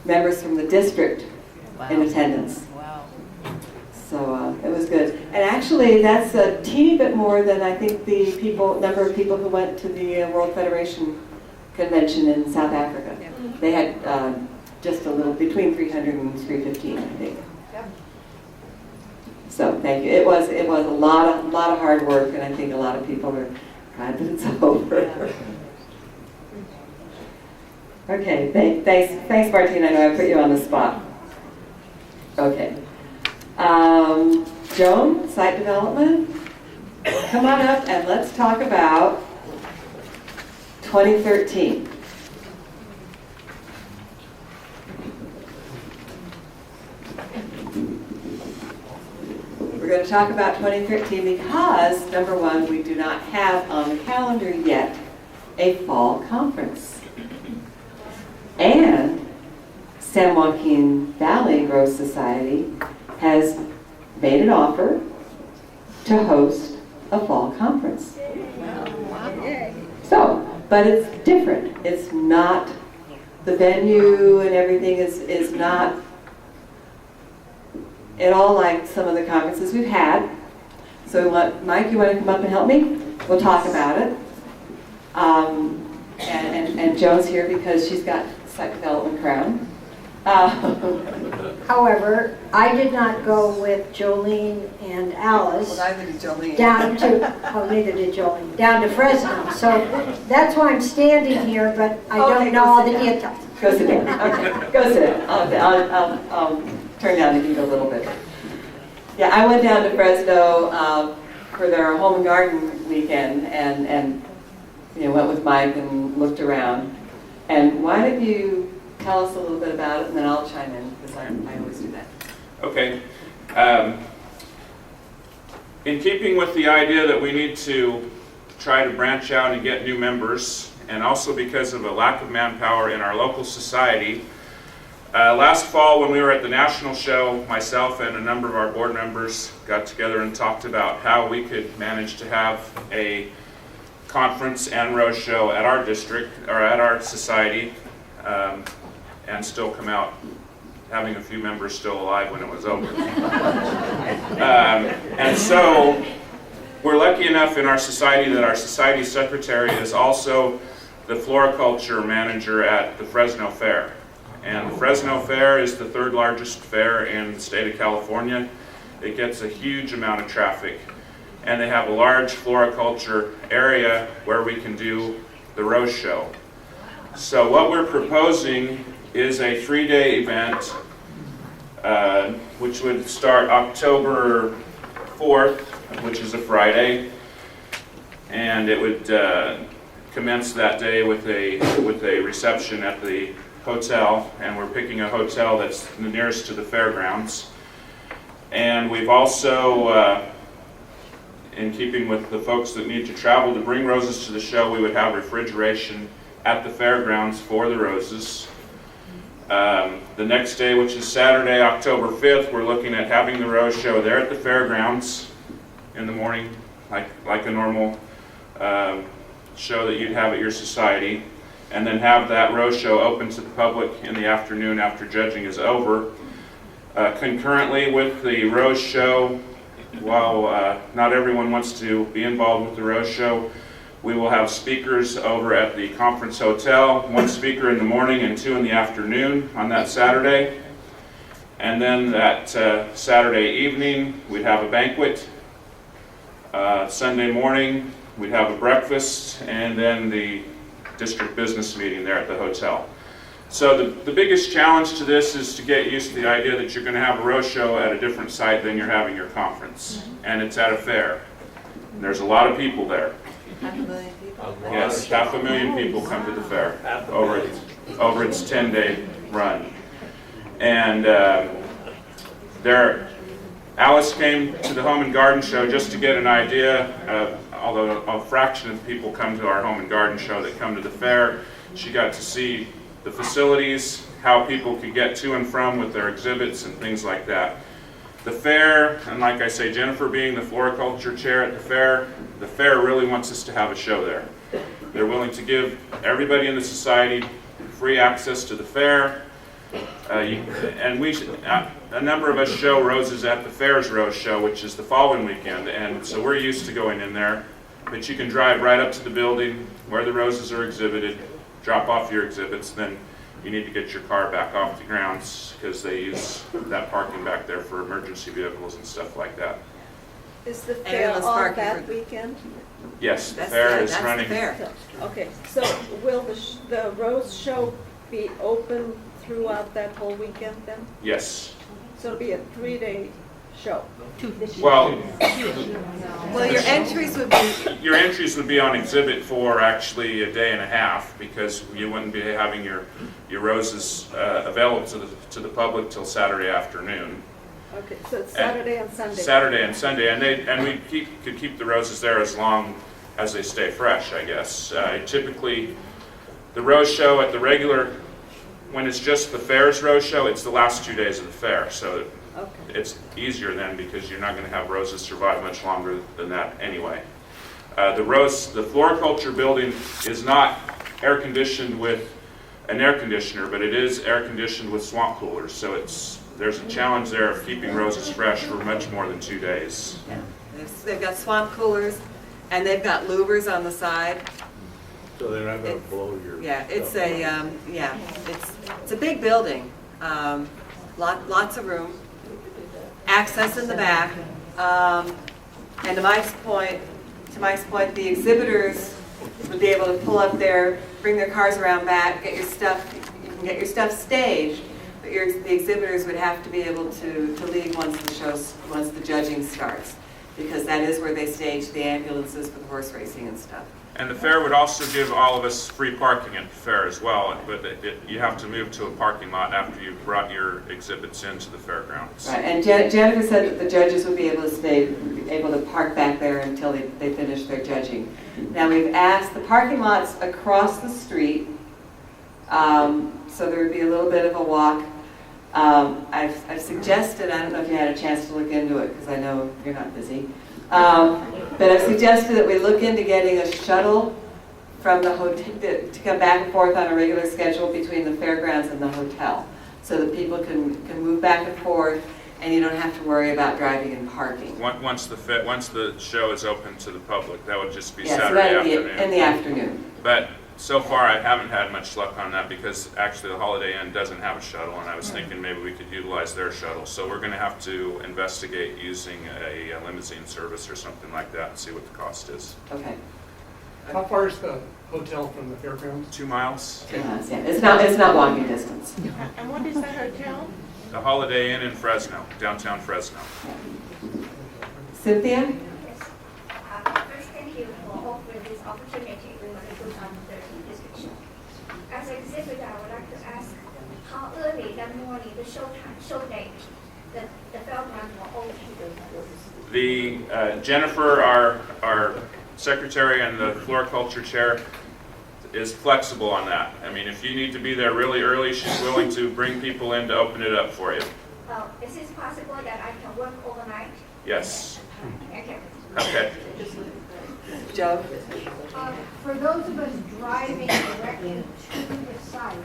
members from the district in attendance. Wow. So it was good. And actually, that's a teeny bit more than I think the number of people who went to the World Federation Convention in South Africa. Yeah. They had just a little, between 300 and 315, I think. Yep. So thank you. It was a lot of hard work, and I think a lot of people are glad that it's over. Okay, thanks, Martine. I know I put you on the spot. Okay. Joan, site development. Come on up and let's talk about 2013. We're going to talk about 2013 because, number one, we do not have on the calendar yet a fall conference. And San Joaquin Valley Rose Society has made an offer to host a fall conference. So, but it's different. It's not, the venue and everything is not at all like some of the conferences we've had. So Mike, you want to come up and help me? We'll talk about it. And Joan's here because she's got site development crown. However, I did not go with Jolene and Alice. Well, neither did Jolene. Neither did Jolene. Down to Fresno. So that's why I'm standing here, but I don't know all the details. Go sit down. Okay, go sit down. I'll turn down the heat a little bit. Yeah, I went down to Fresno for their home and garden weekend, and went with Mike and looked around. And why don't you tell us a little bit about it, and then I'll chime in, because I always do that. Okay. In keeping with the idea that we need to try to branch out and get new members, and also because of a lack of manpower in our local society, Last fall, when we were at the national show, myself and a number of our board members got together and talked about how we could manage to have a conference and rose show at our district, or at our society, and still come out having a few members still alive when it was over. And so we're lucky enough in our society that our society secretary is also the floriculture manager at the Fresno Fair. And the Fresno Fair is the third largest fair in the state of California. It gets a huge amount of traffic. And they have a large floriculture area where we can do the rose show. So what we're proposing is a 3-day event, which would start October 4th, which is a Friday, and it would commence that day with a reception at the hotel, and we're picking a hotel that's the nearest to the fairgrounds. And we've also, in keeping with the folks that need to travel to bring roses to the show, we would have refrigeration at the fairgrounds for the roses. The next day, which is Saturday, October 5th, we're looking at having the rose show there at the fairgrounds in the morning, like a normal show that you'd have at your society, and then have that rose show open to the public in the afternoon after judging is over. Concurrently with the rose show, while not everyone wants to be involved with the rose show, we will have speakers over at the conference hotel, 1 speaker in the morning and 2 in the afternoon on that Saturday. And then that Saturday evening, we'd have a banquet. Sunday morning, we'd have a breakfast, and then the district business meeting there at the hotel. So the biggest challenge to this is to get used to the idea that you're going to have a rose show at a different site than you're having your conference. And it's at a fair. And there's a lot of people there. 500,000 people? Yes, 500,000 people come to the fair over its 10-day run. And Alice came to the Home and Garden Show just to get an idea of, although a fraction of people come to our Home and Garden Show that come to the fair, she got to see the facilities, how people could get to and from with their exhibits and things like that. The fair, and like I say, Jennifer being the floriculture chair at the fair really wants us to have a show there. They're willing to give everybody in the society free access to the fair. And a number of us show roses at the fair's rose show, which is the following weekend, and so we're used to going in there. But you can drive right up to the building where the roses are exhibited, drop off your exhibits, then you need to get your car back off the grounds because they use that parking back there for emergency vehicles and stuff like that. Is the fair Ambulance on parking that for- weekend? Yes, the fair is running. Okay, so will the rose show be open throughout that whole weekend then? Yes. So it'll be a 3-day show? Well, your entries would be on exhibit for actually a day and a half because you wouldn't be having your roses available to the public till Saturday afternoon. Okay, so it's Saturday and Sunday. Saturday and Sunday, and we could keep the roses there as long as they stay fresh, I guess. Typically, the rose show at the regular, when it's just the fair's rose show, it's the last 2 days of the fair, so it's easier then because you're not going to have roses survive much longer than that anyway. The floriculture building is not air conditioned with an air conditioner, but it is air conditioned with swamp coolers, so there's a challenge there of keeping roses fresh for much more than 2 days. Yeah. They've got swamp coolers, and they've got louvers on the side. So they're not going to blow your... Yeah, it's a big building. Lots of room, access in the back, and to Mike's point, the exhibitors would be able to pull up there, bring their cars around back, get your stuff staged. But the exhibitors would have to be able to leave once the judging starts, because that is where they stage the ambulances for the horse racing and stuff. And the fair would also give all of us free parking at the fair as well, but you have to move to a parking lot after you've brought your exhibits into the fairgrounds. Right, and Jennifer said that the judges would be able to park back there until they finish their judging. Now we've asked the parking lots across the street, so there would be a little bit of a walk I've suggested, I don't know if you had a chance to look into it, because I know you're not busy, but I've suggested that we look into getting a shuttle from the hotel to come back and forth on a regular schedule between the fairgrounds and the hotel, so that people can move back and forth, and you don't have to worry about driving and parking. Once the show is open to the public, that would just be Yes, Saturday that would be afternoon. in the afternoon. But so far, I haven't had much luck on that because actually the Holiday Inn doesn't have a shuttle, and I was thinking maybe we could utilize their shuttle. So we're going to have to investigate using a limousine service or something like that and see what the cost is. Okay. How far is the hotel from the fairgrounds? 2 miles. 2 miles, yeah. It's not walking distance. And what is the hotel? The Holiday Inn in Fresno, downtown Fresno. Cynthia? First, thank you for offering this opportunity in the 2013 district show. As an exhibitor, I would like to ask how early that morning, the show date, the fairgrounds were open. The Jennifer, our secretary and the floriculture chair, is flexible on that. I mean, if you need to be there really early, she's willing to bring people in to open it up for you. Is it possible that I can work overnight? Yes. Thank you. Okay. Joe? For those of us driving directly to the site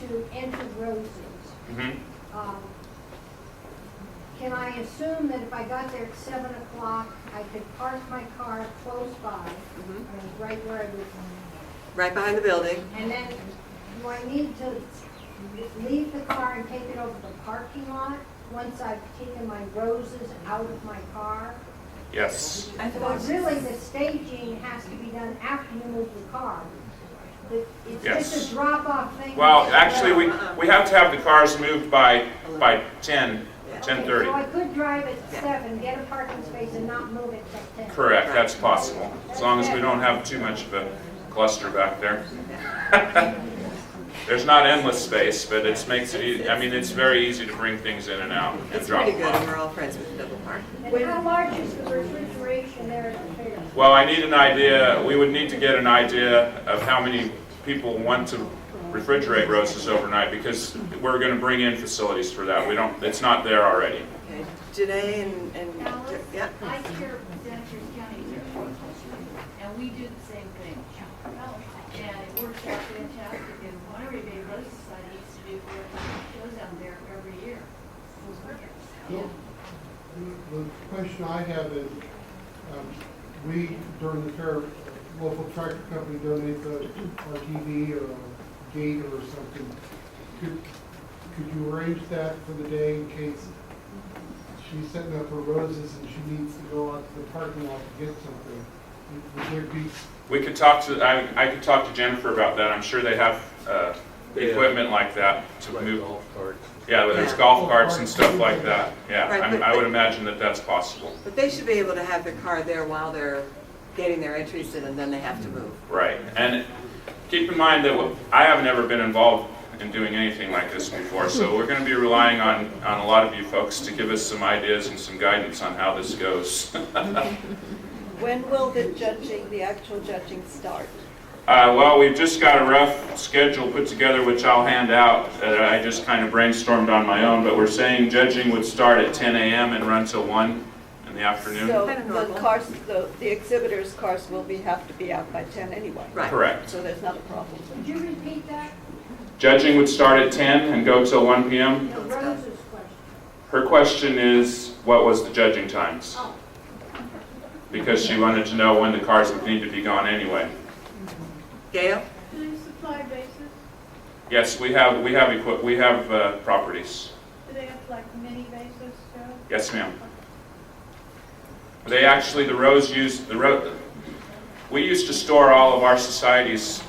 to enter Roses, can I assume that if I got there at 7 o'clock, I could park my car close by, I mean, right where I was? Right behind the building. And then, do I need to leave the car and take it over the parking lot once I've taken my roses out of my car? Yes. But really, the staging has to be done after you move the car. It's Yes. just a drop-off thing. Well, actually, we have to have the cars moved by 10:30. So I could drive at 7, get a parking space, and not move it till 10. Correct, that's possible, as long as we don't have too much of a cluster back there. There's not endless space, but it makes it easy. I mean, it's very easy to bring things in and out and drop Pretty them good, and off. we're all friends with double park. And how large is the refrigeration there at the fair? Well, I need an idea, we would need to get an idea of how many people want to refrigerate roses overnight, because we're going to bring in facilities for that. It's not there already. Okay, Janae and yeah. I chair Senators County Fair, and we do the same thing. And it works out fantastic, and Monterey Bay Rose Society used to do shows out there every year. The question I have is, we, during the fair, local tractor company donates a TV or a gate or something. Could you arrange that for the day in case she's setting up her roses and she needs to go out to the parking lot to get something? Would there be? We could talk to, I could talk to Jennifer about that. I'm sure they have equipment like that to move. Golf carts. Yeah, there's golf carts and stuff like that. Yeah, Right, I would imagine that that's possible. But they should be able to have their car there while they're getting their entries in, and then they have to move. Right, and keep in mind that I haven't ever been involved in doing anything like this before, so we're going to be relying on a lot of you folks to give us some ideas and some guidance on how this goes. When will the actual judging start? Well, we've just got a rough schedule put together, which I'll hand out. I just kind of brainstormed on my own, but we're saying judging would start at 10 a.m. and run till 1 in the afternoon. So the exhibitors' cars will have to be out by 10 anyway. Right. Correct. So there's not a problem. Could you repeat that? Judging would start at 10 and go till 1 p.m. The Rose's question. Her question is, what was the judging times? Oh. Because she wanted to know when the cars would need to be gone anyway. Gail? Do they supply bases? Yes, we have properties. Do they have like mini bases, Joe? Yes, ma'am. They actually, we used to store all of our society's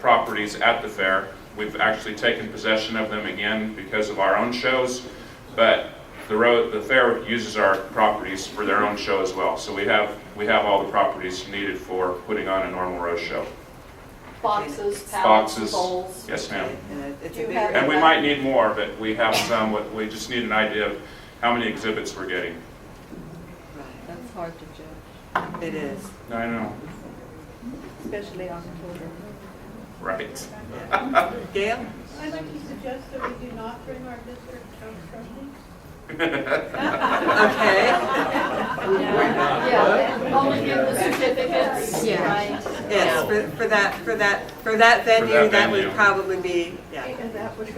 properties at the fair. We've actually taken possession of them again because of our own shows, but the fair uses our properties for their own show as well. So we have all the properties needed for putting on a normal rose show. Boxes, pallets, Boxes. bowls. Yes, ma'am. And we might need more, but we have some. We just need an idea of how many exhibits we're getting. That's hard to judge. It is. I know. Especially October. Right. Gail? I'd like to suggest that we do not bring our district trustees. Okay. Yeah, only give the certificates, right? Yes, for that venue, that would venue. probably be, yeah. And that would,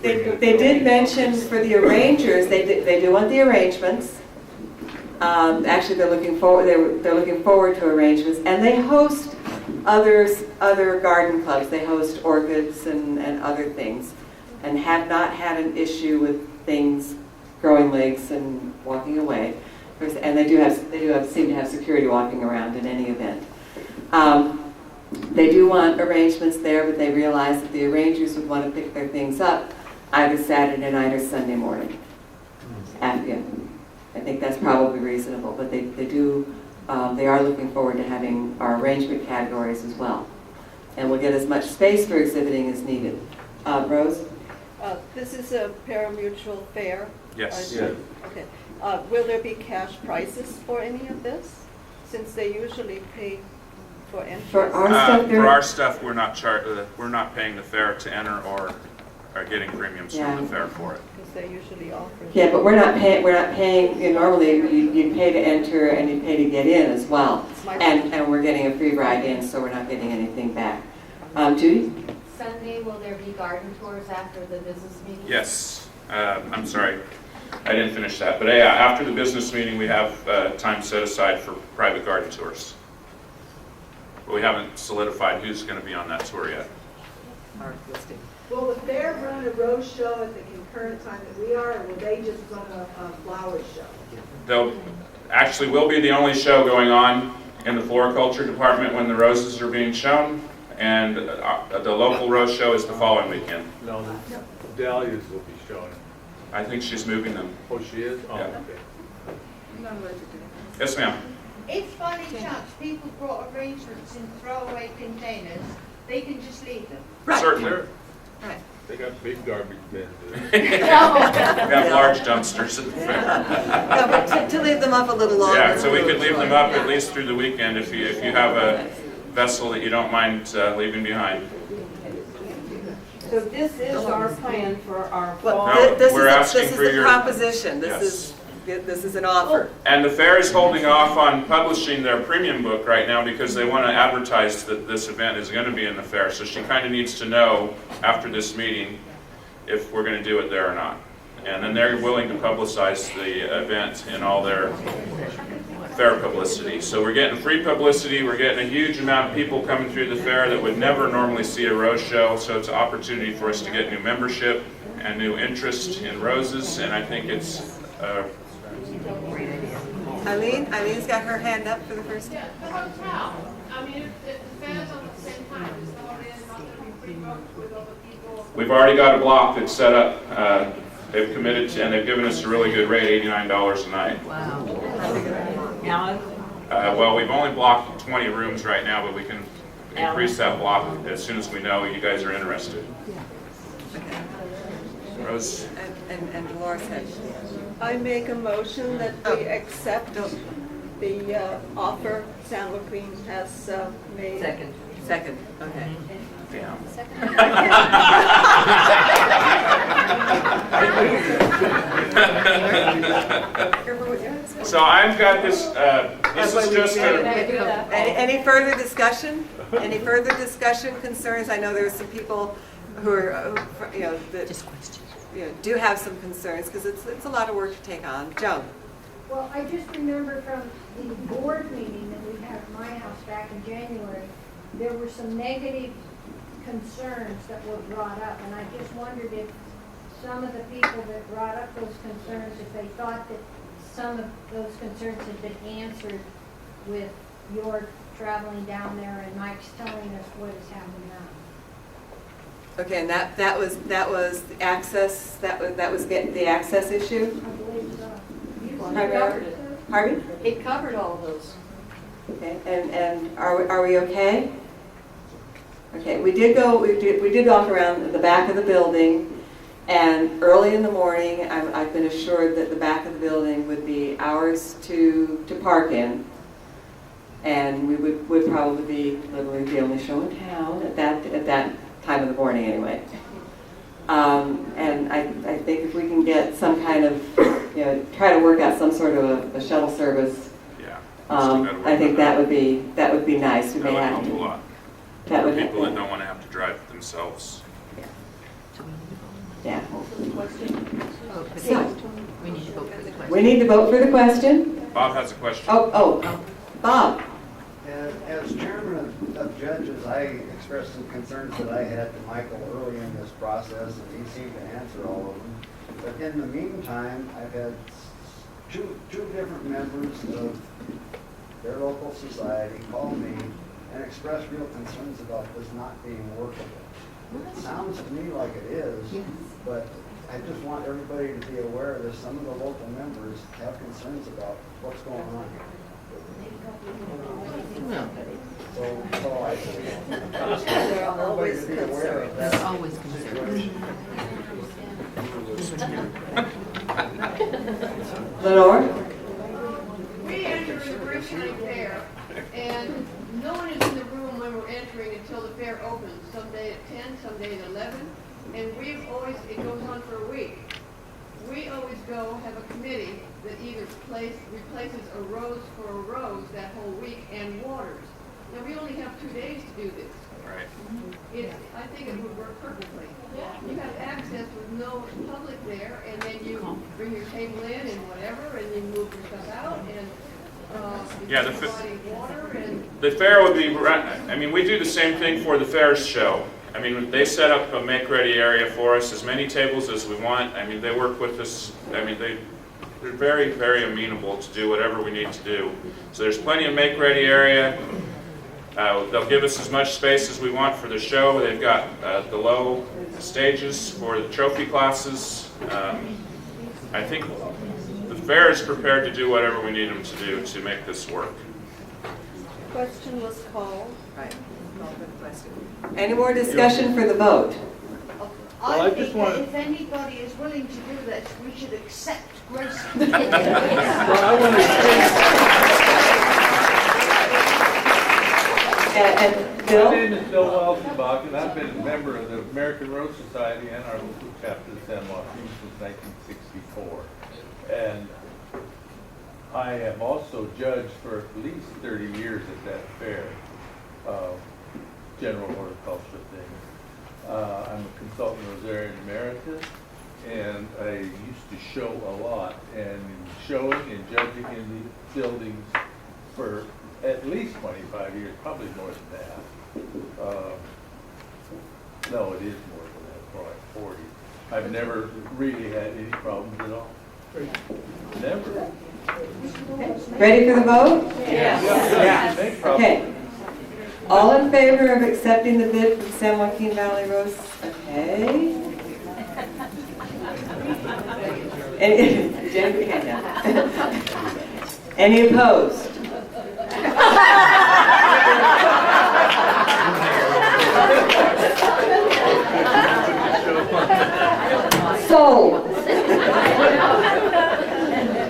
They did mention for the arrangers, they do want the arrangements. Actually, they're looking forward to arrangements, and they host other garden clubs. They host orchids and other things, and have not had an issue with things growing legs and walking away. And they seem to have security walking around in any event. They do want arrangements there, but they realize that the arrangers would want to pick their things up either Saturday night or Sunday morning. I think that's probably reasonable, but they are looking forward to having our arrangement categories as well. And we'll get as much space for exhibiting as needed. Rose? this is a pari-mutuel fair? Yes. I see. Okay. Will there be cash prizes for any of this? Since they usually pay for entry. For our stuff, we're not paying the fair to enter or are getting premiums from the fair for it. Because they usually offer. Yeah, but we're not paying, normally you pay to enter and you pay to get in as well. And we're getting a free ride in, so we're not getting anything back. Judy? Sunday, will there be garden tours after the business meeting? Yes. I'm sorry, I didn't finish that. But yeah, after the business meeting, we have time set aside for private garden tours. But we haven't solidified who's going to be on that tour yet. Will the fair run a rose show at the concurrent time that we are, or will they just run a flower show? They'll actually will be the only show going on in the floriculture department when the roses are being shown, and the local rose show is the following weekend. No, the dahlias will be shown. I think she's moving them. Oh, she is? Oh, Yeah. okay. Yes, ma'am. If by any chance people brought arrangements in throwaway containers, they can just leave them. Certainly. Right. They got big garbage bins. We have large dumpsters at the fair. No, but to leave them up a little longer. Yeah, so we could leave them up at least through the weekend if you have a vessel that you don't mind leaving behind. So this is our plan for our Well, fall. No, this we're is asking for the your- proposition. Yes. This is an offer. And the fair is holding off on publishing their premium book right now because they want to advertise that this event is going to be in the fair. So she kind of needs to know after this meeting if we're going to do it there or not. And then they're willing to publicize the event in all their fair publicity. So we're getting free publicity. We're getting a huge amount of people coming through the fair that would never normally see a rose show. So it's an opportunity for us to get new membership and new interest in roses. And I think it's Eileen's got her hand up for the first time. Yeah, the hotel. I mean, if the fair's on the same time, is the whole inn not going to be pre-booked with all the people? We've already got a block that's set up. They've committed to, and they've given us a really good rate, $89 a night. Wow. Alan? Well, we've only blocked 20 rooms right now, but we can increase that block as soon as we know you guys are interested. Rose? And Dolores had. I make a motion that we accept the offer San Joaquin has made. Second, okay. Yeah. So I've got this, this is just a, Any further discussion? Any further discussion, concerns? I know there are some people who are, that do have some concerns because it's a lot of work to take on. Joan? Well, I just remember from the board meeting that we had at my house back in January, there were some negative concerns that were brought up, and I just wondered if some of the people that brought up those concerns, if they thought that some of those concerns had been answered with your traveling down there and Mike's telling us what is happening now. Okay, and that was the access, that was getting the access issue? I believe so. Pardon? It covered all of those. Okay, and are we okay? Okay, we did walk around the back of the building, and early in the morning, I've been assured that the back of the building would be ours to park in, and we would probably be literally the only show in town at that time of the morning anyway. And I think if we can get some kind of, try to work out some sort of a shuttle service, Yeah. I think that would be nice. We That may would have help a to. lot. That would People that help. don't want to have to drive it themselves. Yeah. So, we need to vote for the question. We need to vote for the question. Bob has a question. Oh, Bob. As chairman of judges, I expressed some concerns that I had to Michael early in this process, and he seemed to answer all of them. But in the meantime, I've had two different members of their local society call me and express real concerns about this not being workable. It sounds to me like it is, but I just want everybody to be aware that some of the local members have concerns about what's going on here. So I just They're want always everybody to be aware of There's that always situation. Lenore? We enter the Bruce County Fair, and no one is in the room when we're entering until the fair opens, some day at 10, some day at 11, and it goes on for a week. We always go have a committee that either replaces a rose for a rose that whole week and waters. Now, we only have 2 days to do this. Right. I think it would work perfectly. You have access with no public there, and then you bring your table in and whatever, and you move your stuff out, and Yeah, you body water, and The fair would be, we do the same thing for the fair's show. They set up a make-ready area for us, as many tables as we want. They work with us. They're very, very amenable to do whatever we need to do. So there's plenty of make-ready area. They'll give us as much space as we want for the show. They've got the low stages for the trophy classes. I think the fair is prepared to do whatever we need them to do to make this work. Question was called. Right, call for the question. Any more discussion for the vote? I think that if anybody is willing to do this, we should accept gracefully. And Bill? My name is Bill Welsenbach, and I've been a member of the American Rose Society and our local chapter of San Joaquin since 1964. And I have also judged for at least 30 years at that fair, general horticulture things. I'm a consultant rosarian emeritus, and I used to show a lot, and in showing and judging in the buildings for at least 25 years, probably more than that. No, it is more than that, more like 40. I've never really had any problems at all. Never. Ready for the vote? Yeah. Okay. All in favor of accepting the bid from San Joaquin Valley Rose? Okay. Jen, put your hand down. Any opposed? Sold.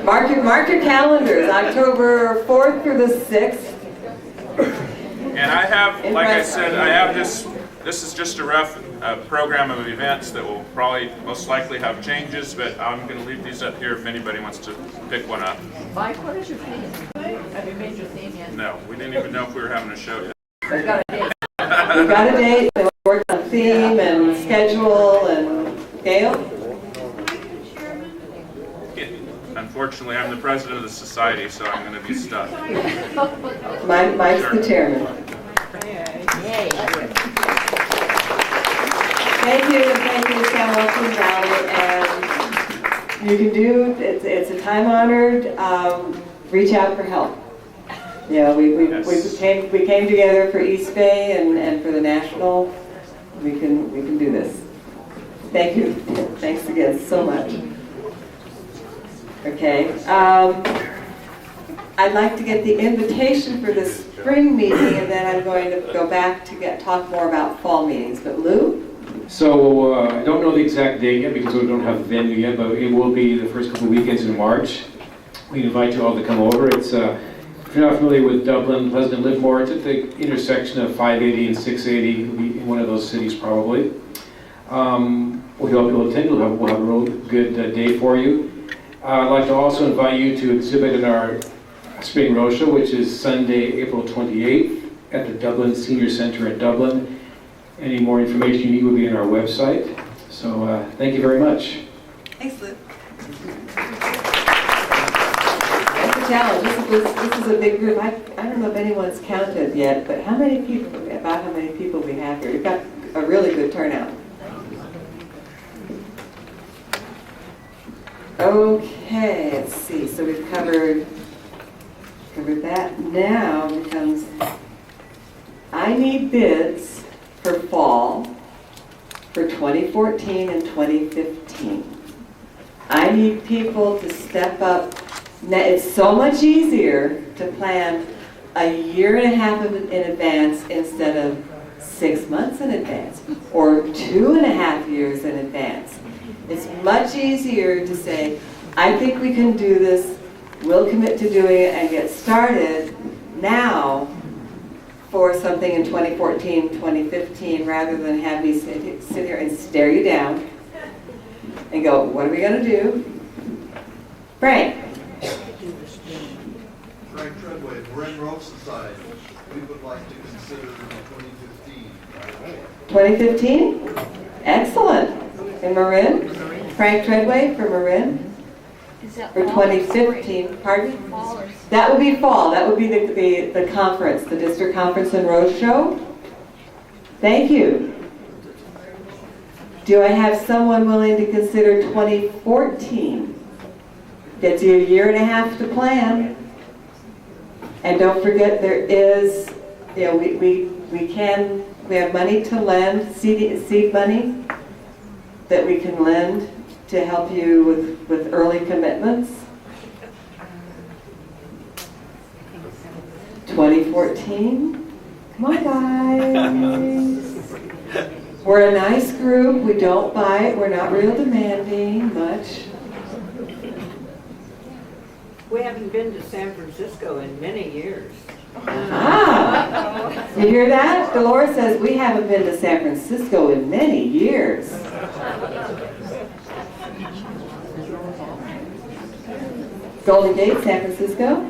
Mark your calendars, October 4th through the 6th. And I have, like I said, I have this is just a rough program of events that will probably most likely have changes, but I'm going to leave these up here if anybody wants to pick one up. Mike, what is your theme? Have you made your theme yet? No, we didn't even know if we were having a show yet. We've got a date. We've got a date, and we're working on theme and schedule and Gail? Unfortunately, I'm the president of the society, so I'm going to be stuck. Mike's the chairman. Yay. Thank you, San Joaquin Valley, and you can do, it's a time-honored, reach out for help. We came together for East Bay and for the National. We can do this. Thank you. Thanks again so much. Okay. I'd like to get the invitation for the spring meeting, and then I'm going to go back to talk more about fall meetings. But Lou? So I don't know the exact date yet because we don't have a venue yet, but it will be the first couple of weekends in March. We invite you all to come over. It's if you're not familiar with Dublin, Pleasant, and Livermore, it's at the intersection of 580 and 680. It'll be in one of those cities probably. We hope you'll attend. We'll have a real good day for you. I'd like to also invite you to exhibit in our Spring Roadshow, which is Sunday, April 28th at the Dublin Senior Center in Dublin. Any more information you need will be on our website. So thank you very much. Thanks, Lou. That's a challenge. This is a big group. I don't know if anyone's counted yet, but how many people we have here? We've got a really good turnout. Okay, let's see. So we've covered that. Now becomes, I need bids for fall for 2014 and 2015. I need people to step up. Now, it's so much easier to plan a year and a half in advance instead of 6 months in advance or 2.5 years in advance. It's much easier to say, I think we can do this, we'll commit to doing it and get started now for something in 2014, 2015, rather than have me sit here and stare you down and go, what are we going to do? Frank. Frank Treadway, Marin Road Society. We would like to consider 2015. 2015? Excellent. In Marin? Frank Treadway for Marin? For 2015, pardon? That would be fall. That would be the conference, the district conference and roadshow. Thank you. Do I have someone willing to consider 2014? Gets you a year and a half to plan. And don't forget there is, you know, we have money to lend, seed money that we can lend to help you with early commitments. 2014. Come on, guys. We're a nice group. We don't bite. We're not real demanding much. We haven't been to San Francisco in many years. Ah, you hear that? Dolores says we haven't been to San Francisco in many years. Golden Gate, San Francisco.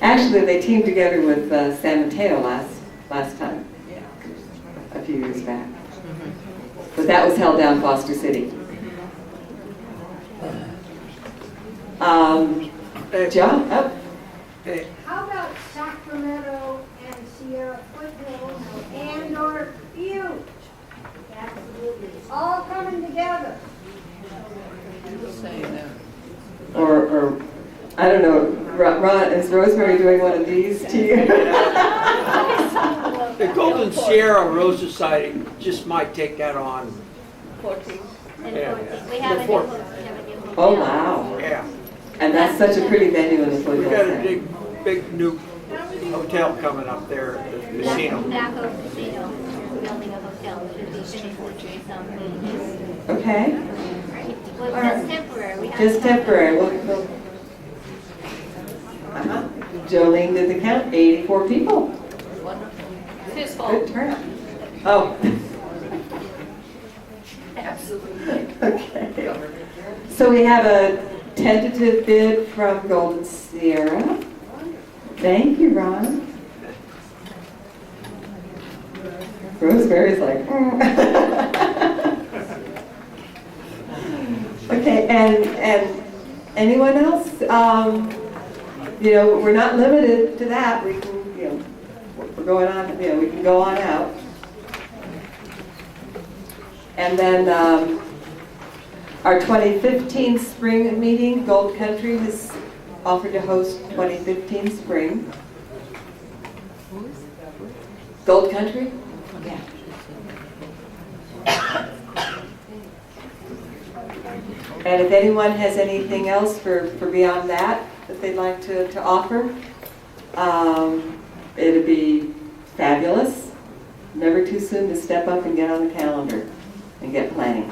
Actually, they teamed together with San Mateo last time, a few years back. But that was held down Foster City. John, up. How about Sacramento and Sierra Foothills and or Butte? Absolutely. All coming together. Or I don't know, Ron, is Rosemary doing one of these to you? The Golden Sierra Rose Society just might take that on. 14. Yeah. We have a new Oh, wow. Yeah. And that's such a pretty venue in the We foothills. got a big new hotel coming up there at the casino. Naco Casino, we're building a hotel, should be finished in some weeks. Okay. Well, All right. just temporary. We have Just some- temporary. Jolene did the count, 84 people. It's his fault. Good turnout. Oh. Absolutely. Okay. So we have a tentative bid from Golden Sierra. Thank you, Ron. Rosemary's like, Okay, and anyone else? You know, we're not limited to that. We can, you know, we're going on, you know, we can go on out. And then our 2015 spring meeting, Gold Country has offered to host 2015 spring. Gold Country? Yeah. And if anyone has anything else for beyond that they'd like to offer, it'd be fabulous. Never too soon to step up and get on the calendar and get planning.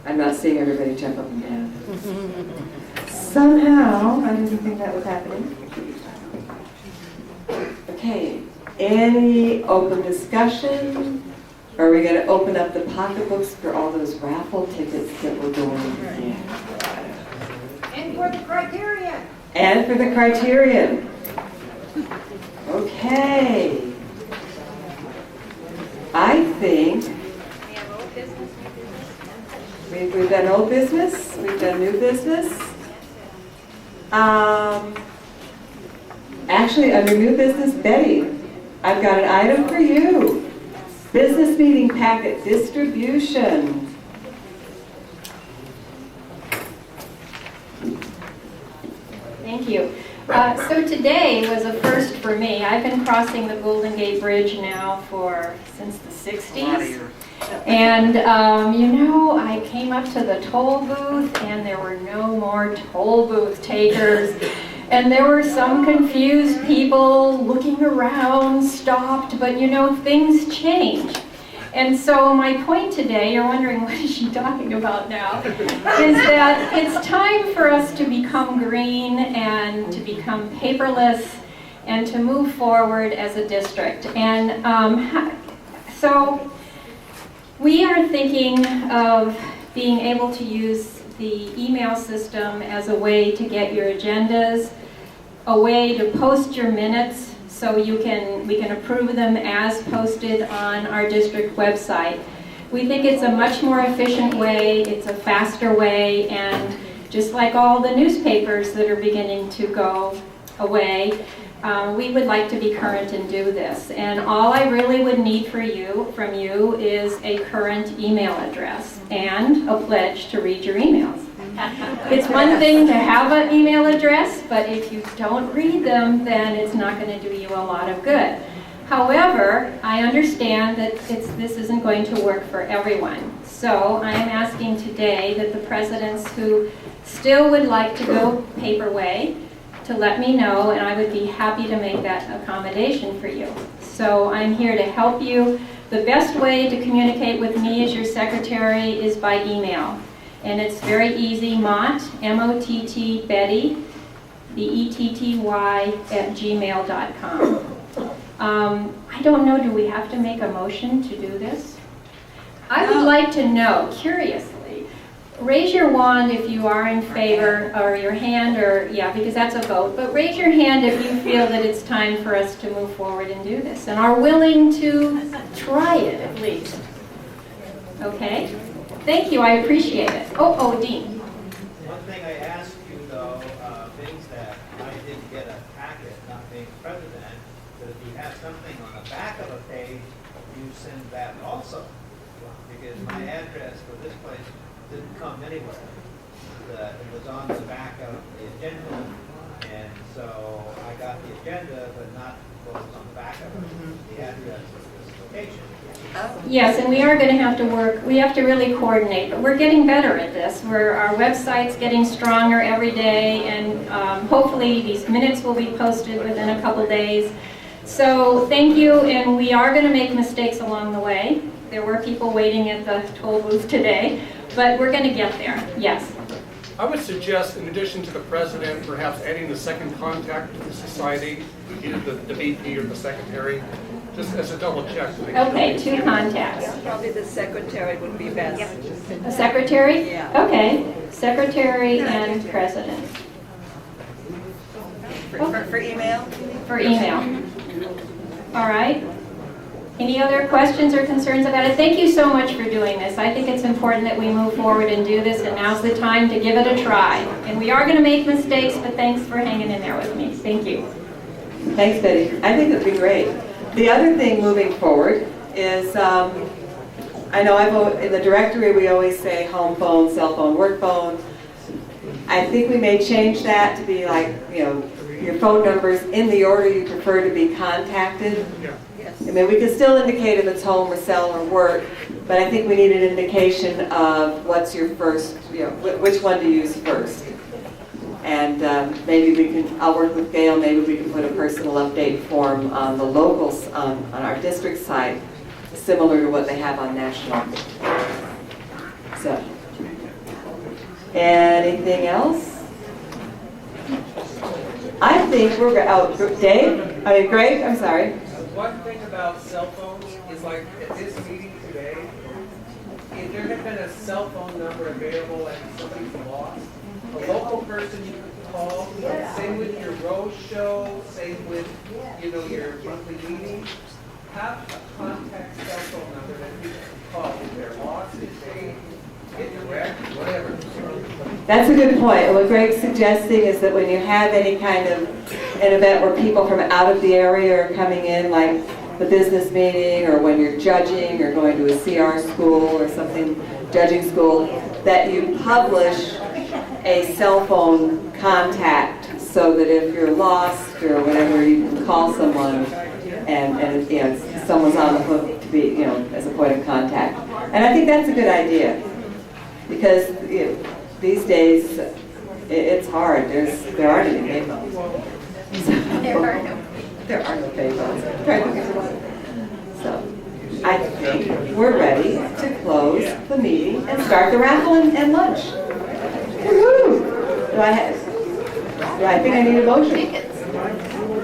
I'm not seeing everybody jump up and down. Somehow, I didn't think that was happening. Okay, any open discussion? Or are we going to open up the pocketbooks for all those raffle tickets that we're going to get? And for the criterion. And for the criterion. Okay. I think we've done old business, we've done new business. Actually, under new business, Betty, I've got an item for you. Business meeting packet distribution. Thank you. So today was a first for me. I've been crossing the Golden Gate Bridge now since the 60s. And I came up to the toll booth and there were no more toll booth takers. And there were some confused people looking around, stopped, but things change. And so my point today, you're wondering what is she talking about now, is that it's time for us to become green and to become paperless and to move forward as a district. And so we are thinking of being able to use the email system as a way to get your agendas, a way to post your minutes so we can approve them as posted on our district website. We think it's a much more efficient way, it's a faster way, and just like all the newspapers that are beginning to go away, we would like to be current and do this. And all I really would need from you is a current email address and a pledge to read your emails. It's one thing to have an email address, but if you don't read them, then it's not going to do you a lot of good. However, I understand that this isn't going to work for everyone. So I am asking today that the presidents who still would like to go paper way to let me know, and I would be happy to make that accommodation for you. So I'm here to help you. The best way to communicate with me as your secretary is by email. And it's very easy, Mott, M-O-T-T, Betty, B-E-T-T-Y, @gmail.com. I don't know, do we have to make a motion to do this? I would like to know, curiously, raise your wand if you are in favor, or your hand, because that's a vote, but raise your hand if you feel that it's time for us to move forward and do this, and are willing to try it at least. Okay? Thank you, I appreciate it. Oh, Dean. One thing I asked you though, things that I didn't get a packet, not being president, but if you have something on the back of a page, you send that also. Because my address for this place didn't come anywhere. It was on the back of the agenda, and so I got the agenda, but not what was on the back of it, the address of this location. Yes, and we are going to have to work, we have to really coordinate, but we're getting better at this. Our website's getting stronger every day, and hopefully these minutes will be posted within a couple days. So thank you, and we are going to make mistakes along the way. There were people waiting at the toll booth today, but we're going to get there, yes. I would suggest, in addition to the president, perhaps adding the second contact to the society, either the VP or the secretary, just as a double check. Okay, 2 contacts. Yeah, probably the secretary would be best. A secretary? Yeah. Okay, secretary and president. For email? For email. All right. Any other questions or concerns about it? Thank you so much for doing this. I think it's important that we move forward and do this, and now's the time to give it a try. And we are going to make mistakes, but thanks for hanging in there with me. Thank you. Thanks, Betty. I think it would be great. The other thing moving forward is, I know in the directory we always say home phone, cell phone, work phone. I think we may change that to be like, your phone numbers in the order you prefer to be contacted. Yeah. I mean, we can still indicate if it's home or cell or work, but I think we need an indication of what's your first, which one to use first. And maybe I'll work with Gail, maybe we can put a personal update form on the locals, on our district site, similar to what they have on national. So, Anything else? I think we're, Dave? I mean, Greg, I'm sorry. One thing about cell phones is like at this meeting today, if there had been a cell phone number available and somebody's lost, a local person you could call, same with your road show, same with, your monthly meeting, have a contact cell phone number that you can call if they're lost, if they get wrecked, whatever. That's a good point. And what Greg's suggesting is that when you have any kind of an event where people from out of the area are coming in, like the business meeting, or when you're judging or going to a CR school or something, judging school, that you publish a cell phone contact so that if you're lost or whatever, you can call someone and someone's on the hook to be, as a point of contact. And I think that's a good idea because these days it's hard. There aren't any payphones. There are no payphones. Try to think of one. So I think we're ready to close the meeting and start the raffle and lunch. Woohoo! Do I think I need a motion?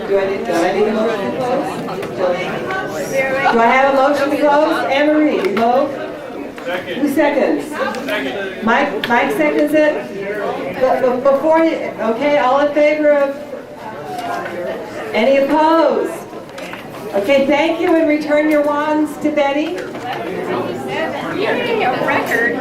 Do I need a motion to close? Do I have a motion to close? Anne Marie, you vote? Second. Who seconds? Second. Mike seconds it? But before you, okay, all in favor of? Any opposed? Okay, thank you, and return your wands to Betty. You're getting a record.